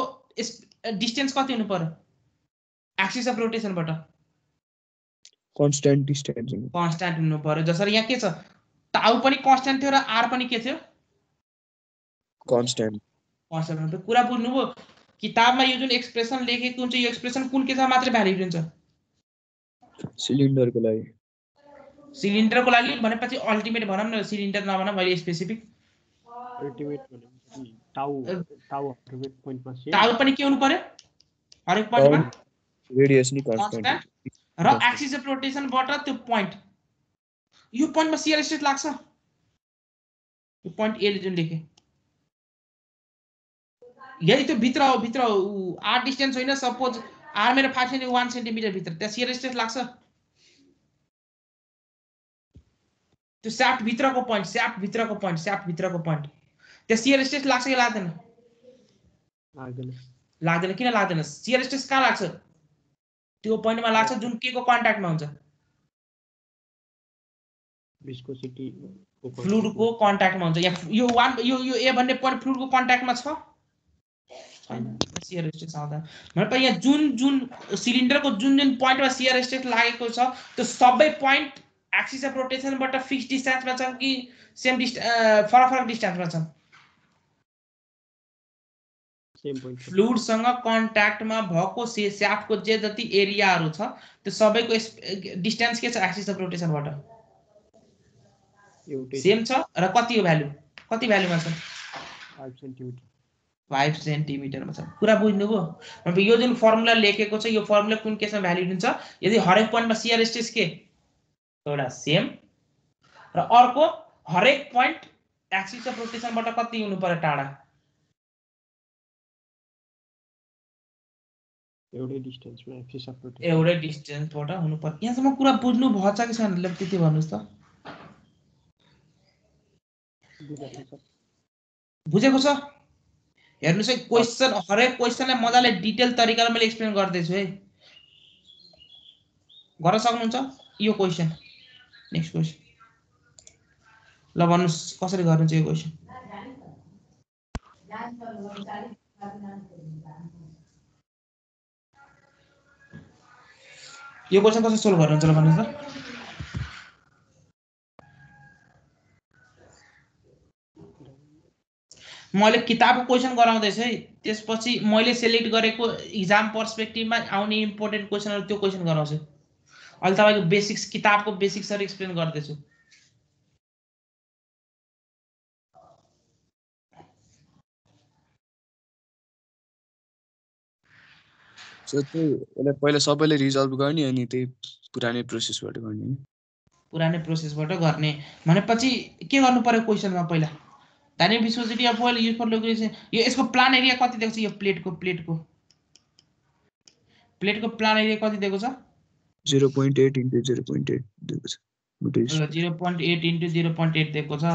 डिस्टेन्स कति हुनु पर्यो एक्सिस अफ रोटेसनबाट कन्स्ट्यान्ट डिस्टेन्स कन्स्ट्यान्ट हुनु पर्यो जसरी यहाँ के छ टाउ पनि कन्स्ट्यान्ट थियो र आर पनि के थियो कन्स्ट्यान्ट कन्स्ट्यान्ट कुरा बुझ्नुभयो किताबमा यो जुन एक्सप्रेसन लेखेको हुन्छ यो एक्सप्रेसन कुन केसमा मात्र भ्यालिड हुन्छ सिलिन्डरको लागि भनेपछि अल्टिमेट भनौँ न सिलिन्डर नभनौँ मैले स्पेसिफिक अल्टिमेट भनेपछि टाउ हरेक पोइन्टमा सेम टाउ पनि के हुनु पर्यो हरेक पोइन्टमा रेडियस नि कन्स्ट्यान्ट र एक्सिस अफ रोटेसनबाट त्यो पोइन्ट यो पोइन्टमा शियर स्ट्रेस लाग्छ यो पोइन्ट ए ले जुन लेखे यदि त्यो भित्र हो आर डिस्टेन्स होइन सपोज आर मेरो 5 सेन्टिमिटर 1 सेन्टिमिटर भित्र त्यहाँ शियर स्ट्रेस लाग्छ त्यो स्याफ्ट भित्रको पोइन्ट त्यहाँ शियर स्ट्रेस लाग्छ कि लाग्दैन किन लाग्दैन शियर स्ट्रेस कहाँ लाग्छ त्यो पोइन्टमा लाग्छ जुन के को कन्ट्याक्टमा हुन्छ विस्कोसिटी फ्लुइड को कन्ट्याक्टमा हुन्छ यो ए भन्ने पोइन्ट फ्लुइड को कन्ट्याक्टमा छ छैन शियर स्ट्रेस आउँदा भनेपछि यहाँ जुन सिलिन्डरको जुन पोइन्टमा शियर स्ट्रेस लागेको छ त्यो सबै पोइन्ट एक्सिस अफ रोटेसनबाट फिक्स डिस्टेन्समा छन् कि सेम फरक डिस्टेन्समा छन् फ्लुइडसँग कन्ट्याक्टमा भएको स्याफ्टको जे जति एरियाहरू छ त्यो सबैको डिस्टेन्स के छ एक्सिस अफ रोटेसनबाट सेम छ र कति हो भ्यालु कति भ्यालुमा छ 5 सेन्टिमिटरमा छ कुरा बुझ्नुभयो अब यो जुन फर्मुला लेखेको छ यो फर्मुला कुन केसमा भ्यालिड हुन्छ यदि हरेक पोइन्टमा शियर स्ट्रेस के एउटा सेम र अर्को हरेक पोइन्ट एक्सिस अफ रोटेसनबाट कति हुनु पर्यो टाढा एउटै डिस्टेन्सबाट हुनु पर्यो यहाँसम्म कुरा बुझ्नु भएछ कि छैन त्यति भन्नुस् त बुझेको छ हेर्नुस् है क्वेशन हरेक क्वेशनलाई मजाले डिटेल तरिकाले मैले एक्सप्लेन गर्दैछु है गर्न सक्नुहुन्छ यो क्वेशन नेक्स्ट क्वेशन ल भन्नुस् कसरी गर्नुहुन्छ यो क्वेशन यो क्वेशन कसरी सोल्भ गर्नुहुन्छ ल भन्नुस् त मैले किताबको क्वेशन गराउँदैछु है त्यसपछि मैले सिलेक्ट गरेको एक्जाम पर्सपेक्टिभमा आउने इम्पोर्टेन्ट क्वेशनहरु त्यो क्वेशन गराउँछु अहिले तपाईको बेसिक्स किताबको बेसिक्सहरु एक्सप्लेन गर्दैछु सो त्यसलाई पहिला सबैले रिजल्भ गर्ने अनि त्यही पुरानै प्रोसेसबाट गर्ने पुरानै प्रोसेसबाट गर्ने भनेपछि के गर्नु पर्यो क्वेशनमा पहिला dynamic viscosity of oil use for location यो यसको प्लान एरिया कति दिएको छ यो प्लेटको प्लान एरिया कति दिएको छ 0.8 into 0.8 दिएको छ 0.8 into 0.8 दिएको छ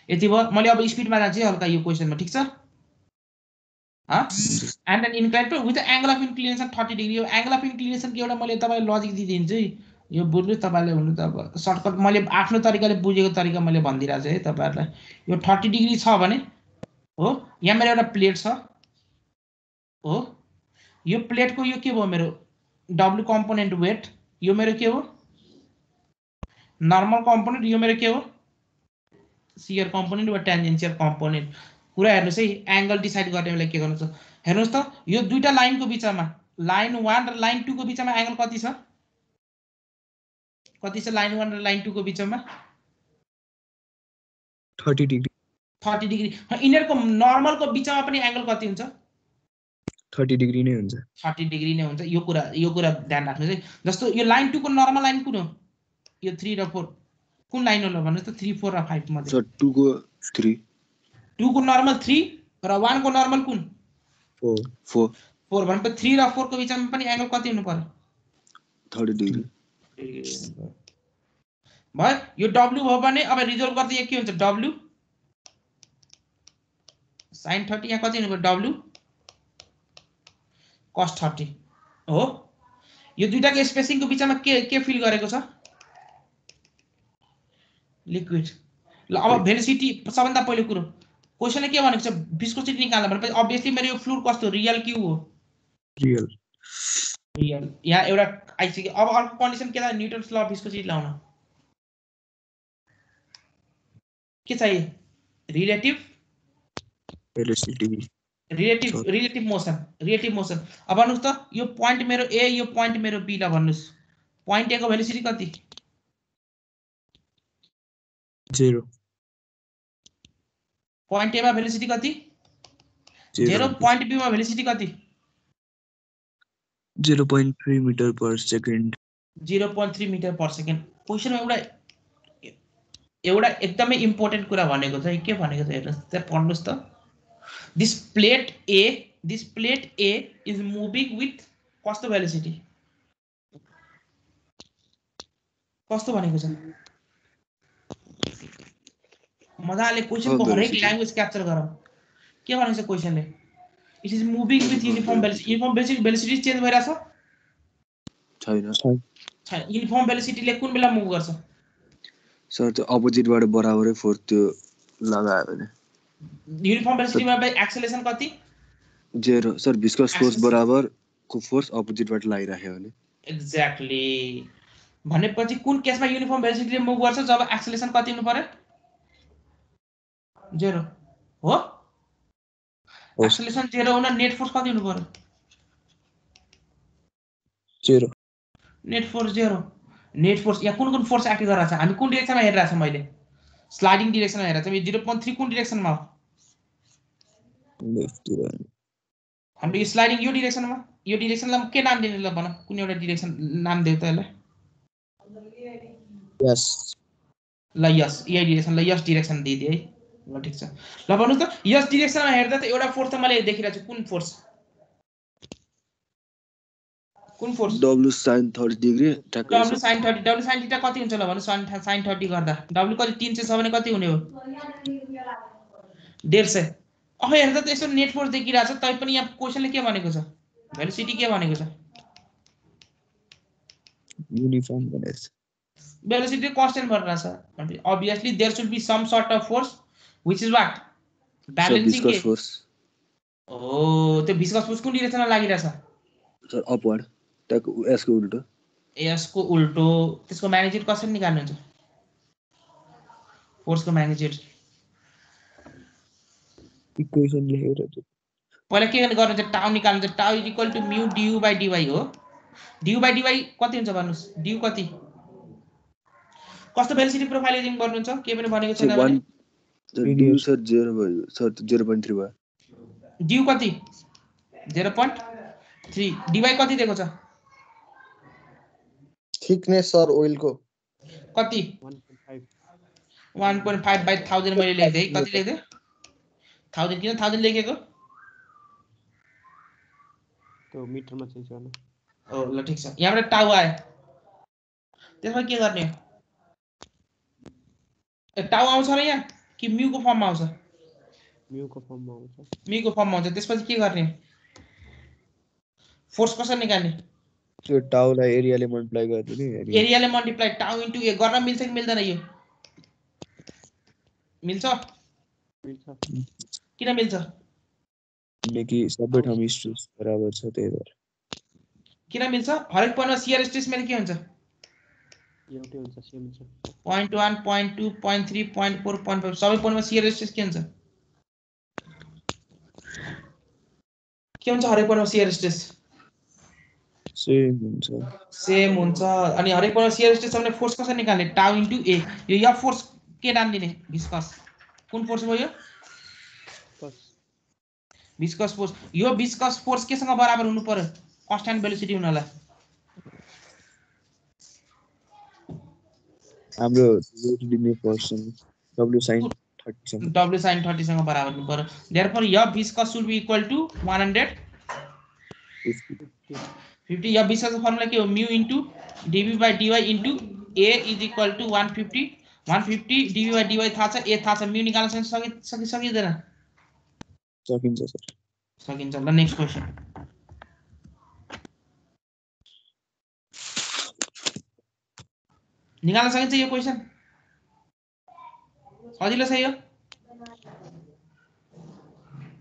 यति भयो मैले अब स्पिडमा जान्छु हल्का यो क्वेशनमा ठीक छ and an incline with angle of inclination 30 degree यो एंगल अफ इन्क्लिनेसन के एउटा मैले तपाईलाई लजिक दिदिन्छु यो बुझ्नु तपाईले हुनु त अब सर्टकट मैले आफ्नो तरिकाले बुझेको तरिका मैले भनिदिरा छु है तपाईहरुलाई यो 30 डिग्री छ भने हो यहाँ मेरो एउटा प्लेट छ हो यो प्लेटको यो के भयो मेरो W कम्पोनेन्ट वेट यो मेरो के हो नर्मल कम्पोनेन्ट यो मेरो के हो शियर कम्पोनेन्ट वा टेन्जेन्शियल कम्पोनेन्ट कुरा हेर्नुस् है एंगल डिसाइड गर्ने बेला के गर्नु छ हेर्नुस् त यो दुईटा लाइनको बीचमा लाइन 1 र लाइन 2 को बीचमा एंगल कति छ लाइन 1 र लाइन 2 को बीचमा 30 डिग्री इनरको नर्मल को बीचमा पनि एंगल कति हुन्छ 30 डिग्री नै हुन्छ 30 डिग्री नै हुन्छ यो कुरा ध्यान राख्नुस् है जस्तो यो लाइन 2 को नर्मल लाइन कुन हो यो 3 र 4 कुन लाइन हो ल भन्नुस् त 3 4 र 5 मध्ये सर 2 को 3 2 को नर्मल 3 र 1 को नर्मल कुन 4 भनेपछि 3 र 4 को बीचमा पनि एंगल कति हुनु पर्यो 30 डिग्री भयो यो W भयो भने अब रिजल्भ गर्दा यो के हुन्छ W sin 30 यहाँ कति हुनु पर्यो W cos 30 हो यो दुईटाको स्पेसिङको बीचमा के फिल गरेको छ लिक्विड ल अब भेलोसिटी सबभन्दा पहिलो कुरो क्वेशनले के भनेको छ विस्कोसिटी निकाल्न भनेपछि obviously मेरो यो फ्लुइड कस्तो रियल क्यू हो रियल यहाँ एउटा आइसक्यो अब अर्को कन्डिसन के छ न्यूटन्स ल अफ विस्कोसिटी लाउन के चाहिए रिलेटिभ मोसन अब भन्नुस् त यो प्वाइन्ट मेरो ए यो प्वाइन्ट मेरो बी ल भन्नुस् प्वाइन्ट ए को भेलोसिटी कति 0 प्वाइन्ट ए मा भेलोसिटी कति 0 प्वाइन्ट बी मा भेलोसिटी कति 0.3 metre per second 0.3 metre per second क्वेशनमा एउटा एकदमै इम्पोर्टेन्ट कुरा भनेको छ के भनेको छ हेर्नुस् त्यहाँ पढ्नुस् त this plate A is moving with कस्तो velocity कस्तो भनेको छ मजाले क्वेशनको हरेक ल्याङ्ग्वेज क्याप्चर गरौ के भनेको छ क्वेशनले it is moving with uniform velocity change भइराछ छैन युनिफर्म भेलोसिटीले कुन बेला मुभ गर्छ सर त्यो अपोजिटबाट बराबरै फोर्स त्यो लगायो भने युनिफर्म भेलोसिटीमा एक्सेलरेसन कति 0 सर विस्कस फोर्स बराबर को फोर्स अपोजिटबाट लागिराख्यो भने एक्ज्याक्टली भनेपछि कुन केसमा युनिफर्म भेलोसिटीले मुभ गर्छ जब एक्सेलरेसन कति हुनु पर्यो 0 हो एक्सेलरेसन 0 हुन नेट फोर्स कति हुनु पर्यो 0 नेट फोर्स यहाँ कुन फोर्स एक्ट गरिरहेछ हामी कुन डाइरेक्सनमा हेरिरहेछ मैले स्लाइडिङ डाइरेक्सनमा हेरेछ यो 0.3 कुन डाइरेक्सनमा हो लेफ्ट तिर हाम्रो यो स्लाइडिङ यो डाइरेक्सनलाई के नाम दिने ल भन कुन एउटा डाइरेक्सन नाम देऊ त यसलाई यस ल यस यही डाइरेक्सनलाई यस डाइरेक्सन दिइदिए है ल ठीक छ ल भन्नुस् त यस डाइरेक्सनमा हेर्दा त एउटा फोर्स त मैले देखिरहेको छु कुन force W sin 30 degree W sin 30 W sin theta कति हुन्छ ल भन्नु sin 30 गर्दा W कति 300 छ भने कति हुने हो 150 अब हेर्दा त यसो नेट फोर्स देखिरहेछ तै पनि यहाँ क्वेशनले के भनेको छ भेलोसिटी के भनेको छ युनिफर्म भनेको छ velocity constant भनिरहेछ obviously there should be some sort of force which is what balancing viscous force त्यो viscous force कुन डाइरेक्सनमा लागिरहेछ सर अपवर्ड तक s को उल्टो त्यसको म्याग्निट्युड कसरी निकाल्नुहुन्छ फोर्सको म्याग्निट्युड इक्वेसन लेखेर पहिला के गर्नुहुन्छ टाउ निकाल्नुहुन्छ टाउ इज इक्वल टु म्यु du by dy हो du by dy कति हुन्छ भन्नुस् du कति कस्तो भेलोसिटी प्रोफाइल युजिङ गर्नुहुन्छ के पनि भनेको छैन भने du सर 0 भयो सर 0.3 भयो du कति 0.3 dy कति दिएको छ थिकनेस सर ओइल को कति 1.5 1.5 by 1000 मैले लेख्दै कति लेख्दै 1000 किन 1000 लेखेको त्यो मिटरमा चेन्ज गर्नु ओ ल ठीक छ यहाँबाट टाउ आयो त्यसमा के गर्ने टाउ आउँछ र यहाँ कि म्युको फर्ममा आउँछ म्युको फर्ममा आउँछ म्युको फर्ममा आउँछ त्यसपछि के गर्ने फोर्स कसरी निकाल्ने त्यो टाउलाई एरियाले मल्टिप्लाई गर्नु नि एरियाले मल्टिप्लाई टाउ इन्टु ए गर्न मिल्छ कि मिल्दैन यो मिल्छ मिल्छ किन मिल्छ किनकि सबै ठाउँ स्ट्रेस बराबर छ त्यही भएर किन मिल्छ हरेक पोइन्टमा शियर स्ट्रेस मेरो के हुन्छ एउटै हुन्छ सेम हुन्छ 0.1 0.2 0.3 0.4 0.5 सबै पोइन्टमा शियर स्ट्रेस के हुन्छ हरेक पोइन्टमा शियर स्ट्रेस सेम हुन्छ अनि हरेक पोइन्टमा शियर स्ट्रेस छ भने फोर्स कसरी निकाल्ने टाउ इन्टु ए यो या फोर्स के नाम दिने विस्कस कुन फोर्स हो यो विस्कस फोर्स यो विस्कस फोर्स केसँग बराबर हुनु पर्यो कन्स्ट्यान्ट भेलोसिटी हुनलाई हाम्रो दिने पर्सन W sin 30 सँग W sin 30 सँग बराबर हुनु पर्यो देयरफोर य viscous should be equal to 150 य विस्कस फर्मुला के हो mu into dv by dy into a is equal to 150 dv by dy थाहा छ a थाहा छ म्यू निकाल्न सकिँदैन सकिन्छ सर सकिन्छ ल नेक्स्ट क्वेशन निकाल्न सकिन्छ यो क्वेशन सजिलो छ यो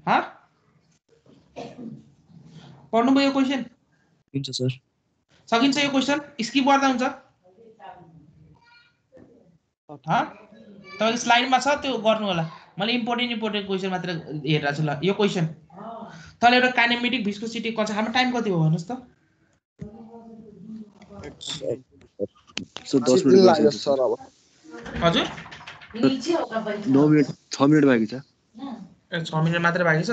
हाँ पढ्नुभयो यो क्वेशन सकिन्छ सर सकिन्छ यो क्वेशन स्किप गर्दा हुन्छ हाँ तपाईको स्लाइडमा छ त्यो गर्नु होला मैले इम्पोर्टेन्ट क्वेशन मात्र हेरेर छु ल यो क्वेशन तले एउटा काइनेमेटिक भिस्कोसिटी कन्सेप्ट हाम्रो टाइम कति हो भन्नुस् त सो 10 मिनेट लाग्यो सर अब हजुर 9 मिनेट 6 मिनेट बाँकी छ 6 मिनेट मात्र बाँकी छ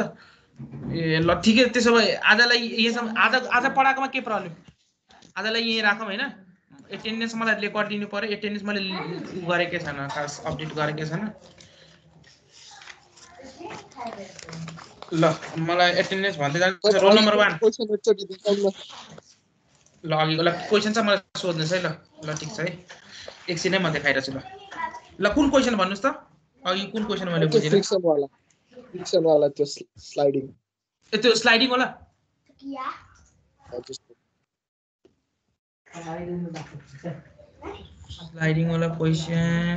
ए ल ठिकै त्यसो भए आजलाई यसमा आज पढाएकोमा के प्रब्लम आजलाई यही राखौँ हैन एटेन्डेन्स मलाई रेकर्ड दिनु पर्यो एटेन्डेन्स मैले गरेकै छैन खास अपडेट गरेकै छैन ल मलाई एटेन्डेन्स भन्दै जान्छ रोल नम्बर 1 ल अघिको ल क्वेशन चाहिँ मलाई सोध्नुस् है ल ठीक छ है एकछिनै म देखाइरहेको छु ल कुन क्वेशन भन्नुस् त अघि कुन क्वेशन मैले बुझिन फ्रिक्सन वाला त्यो स्लाइडिङ त्यो स्लाइडिङ होला स्लाइडिङ वाला क्वेशन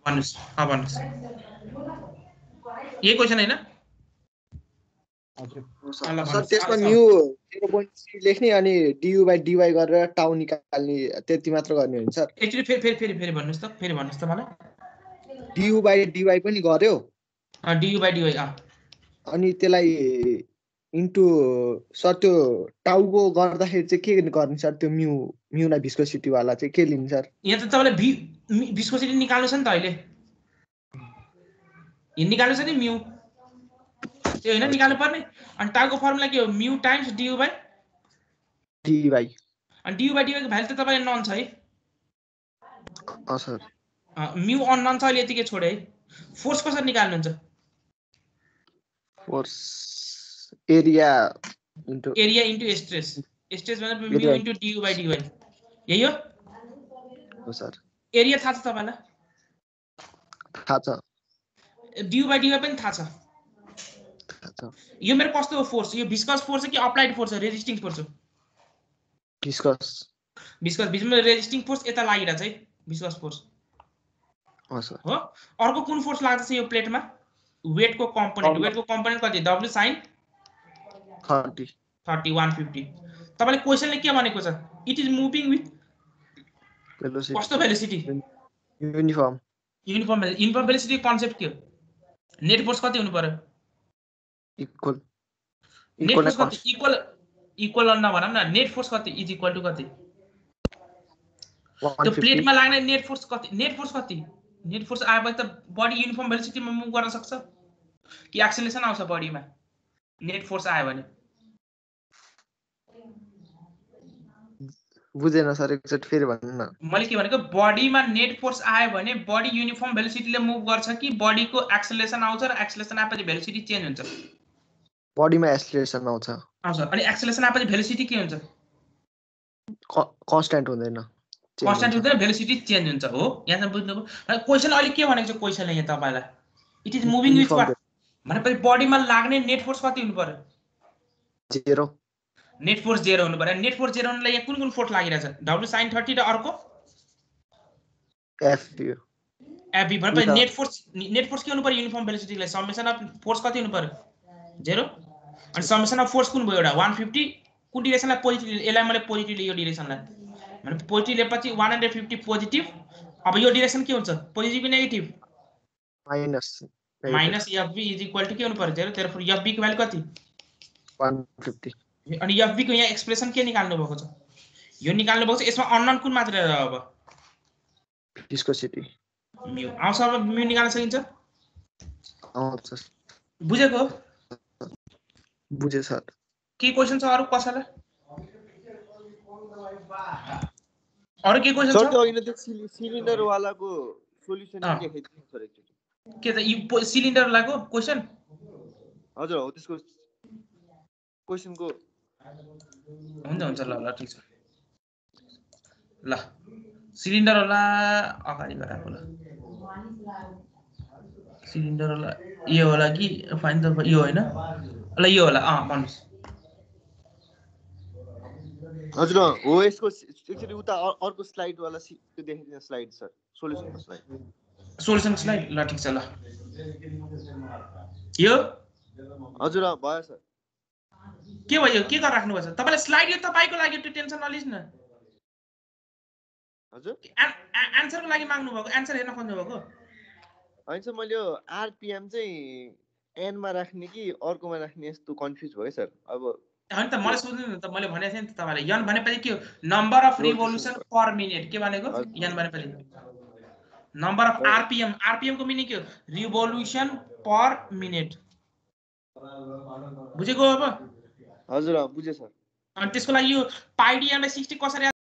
भन्नुस् यही क्वेशन हैन सर त्यसमा म्यू 0.3 लेख्ने अनि du by dy गरेर टाउ निकाल्ने त्यति मात्र गर्ने हो नि सर एक्चुअली फेरि भन्नुस् त मलाई du by dy पनि गर्यो du by dy अनि त्यसलाई इन्टु सर त्यो टाउको गर्दाखेरि चाहिँ के गर्ने सर त्यो म्यूलाई भिस्कोसिटी वाला चाहिँ के लिन्छ सर यहाँ त तपाईले भिस्कोसिटी निकाल्नु छ नि त अहिले यो निकाल्नु छ नि म्यू त्यो हैन निकाल्नु पर्ने अनि टाउको फर्मुला के हो mu times du by dy अनि du by dy को भ्यालु त तपाईले नन छ है सर म्यू अन नन छ अहिले यतिकै छोडे है फोर्स कसरी निकाल्नुहुन्छ फोर्स एरिया इन्टु स्ट्रेस भनेर mu into du by dy यही हो सर एरिया थाहा छ तपाईलाई थाहा छ du by dy पनि थाहा छ यो मेरो कस्तो हो फोर्स यो विस्कस फोर्स हो कि अप्लाइड फोर्स हो रेजिस्टिङ फोर्स हो विस्कस बिचमा रेजिस्टिङ फोर्स यता लागिरहेछ है विस्कस फोर्स हो अर्को कुन फोर्स लाग्छ यो प्लेटमा वेटको कम्पोनेन्ट कति W sin 30 150 तपाईले क्वेशनले के भनेको छ इट इज मुभिङ विथ कस्तो भेलोसिटी युनिफर्म भेलोसिटी कन्सेप्ट के हो नेट फोर्स कति हुनु पर्यो इक्वल नभनौँ न नेट फोर्स कति इज इक्वल टु कति त्यो प्लेटमा लाग्ने नेट फोर्स कति नेट फोर्स आएपछि त बडी युनिफर्म भेलोसिटीमा मुभ गर्न सक्छ कि एक्सेलरेसन आउँछ बडीमा नेट फोर्स आयो भने बुझेन सर एकचोटि फेरि भन्नु न मैले के भनेको बडीमा नेट फोर्स आयो भने बडी युनिफर्म भेलोसिटीले मुभ गर्छ कि बडीको एक्सेलरेसन आउँछ र एक्सेलरेसन आएपछि भेलोसिटी चेन्ज हुन्छ बडीमा एक्सेलरेसन आउँछ अनि एक्सेलरेसन आएपछि भेलोसिटी के हुन्छ कन्स्ट्यान्ट हुँदैन कन्स्ट्यान्ट हुँदैन भेलोसिटी चेन्ज हुन्छ हो यहाँसम्म बुझ्नुभयो क्वेसन अहिले के भनेको छ क्वेसनले यहाँ तपाईलाई it is moving with what भनेपछि बडीमा लाग्ने नेट फोर्स कति हुनु पर्यो 0 नेट फोर्स 0 हुनु पर्यो नेट फोर्स 0 हुनलाई यहाँ कुन फोर्स लागिरहेछ W sin 30 र अर्को FV भनेपछि नेट फोर्स के हुनु पर्यो युनिफर्म भेलोसिटीलाई समेसन अफ फोर्स कति हुनु पर्यो 0 अनि समेसन अफ फोर्स कुन भयो एउटा 150 कुन डिरेक्सनलाई पोजिटिभ यसलाई मैले पोजिटिभ लियो डिरेक्सनलाई भने पोजिटिभ लिएपछि 150 पोजिटिभ अब यो डिरेक्सन के हुन्छ पोजिटिभ कि negative minus FV is equal to के हुनु पर्यो 0 therefore FV को भ्यालु कति 150 अनि FV को यहाँ एक्सप्रेसन के निकाल्नु भएको छ यो निकाल्नु भएको छ यसमा अननोन कुन मात्रा रह्यो अब विस्कोसिटी म्यू आउँछ अब म्यू निकाल्न सकिन्छ आउँछ बुझेको बुझे सर के क्वेशन छ अरु कसैलाई अरु के क्वेशन छ सर त्यो अघि त्यो सिलिन्डर वालाको सोलुसन देखाइदिनु सर एकचोटि के त यो सिलिन्डर वालाको क्वेशन हजुर हो त्यसको क्वेशनको हुन्छ ल ठीक छ ल सिलिन्डर वाला अगाडि गराको ल सिलिन्डर वाला यो होला कि फाइन त यो हैन ल यो होला भन्नुस् हजुर हो यसको एक्चुअली उता अर्को स्लाइड वाला त्यो देखाइदिनु स्लाइड सर सोलुसनको स्लाइड ल ठीक छ ल यो हजुर भयो सर के भयो के गरेर राख्नु भएको छ तपाईले स्लाइड यो तपाईको लागि त्यो टेन्सन नलिस् न हजुर आन्सरको लागि माग्नु भएको आन्सर हेर्न खोज्नु भएको हैन सर मैले यो आरपीएम चाहिँ एन मा राख्ने कि अर्कोमा राख्ने यस्तो कन्फ्युज भयो सर अब हैन त मलाई सोध्नु न त मैले भनेको थिएँ नि त तपाईलाई यन भनेपछि के हो number of revolution per minute के भनेको यन भनेपछि नम्बर अफ आरपीएम को मिनिङ के हो रिभोल्युसन पर मिनेट बुझेको अब हजुर बुझे सर अनि त्यसको लागि यो पाइडी एमलाई 60 कसरी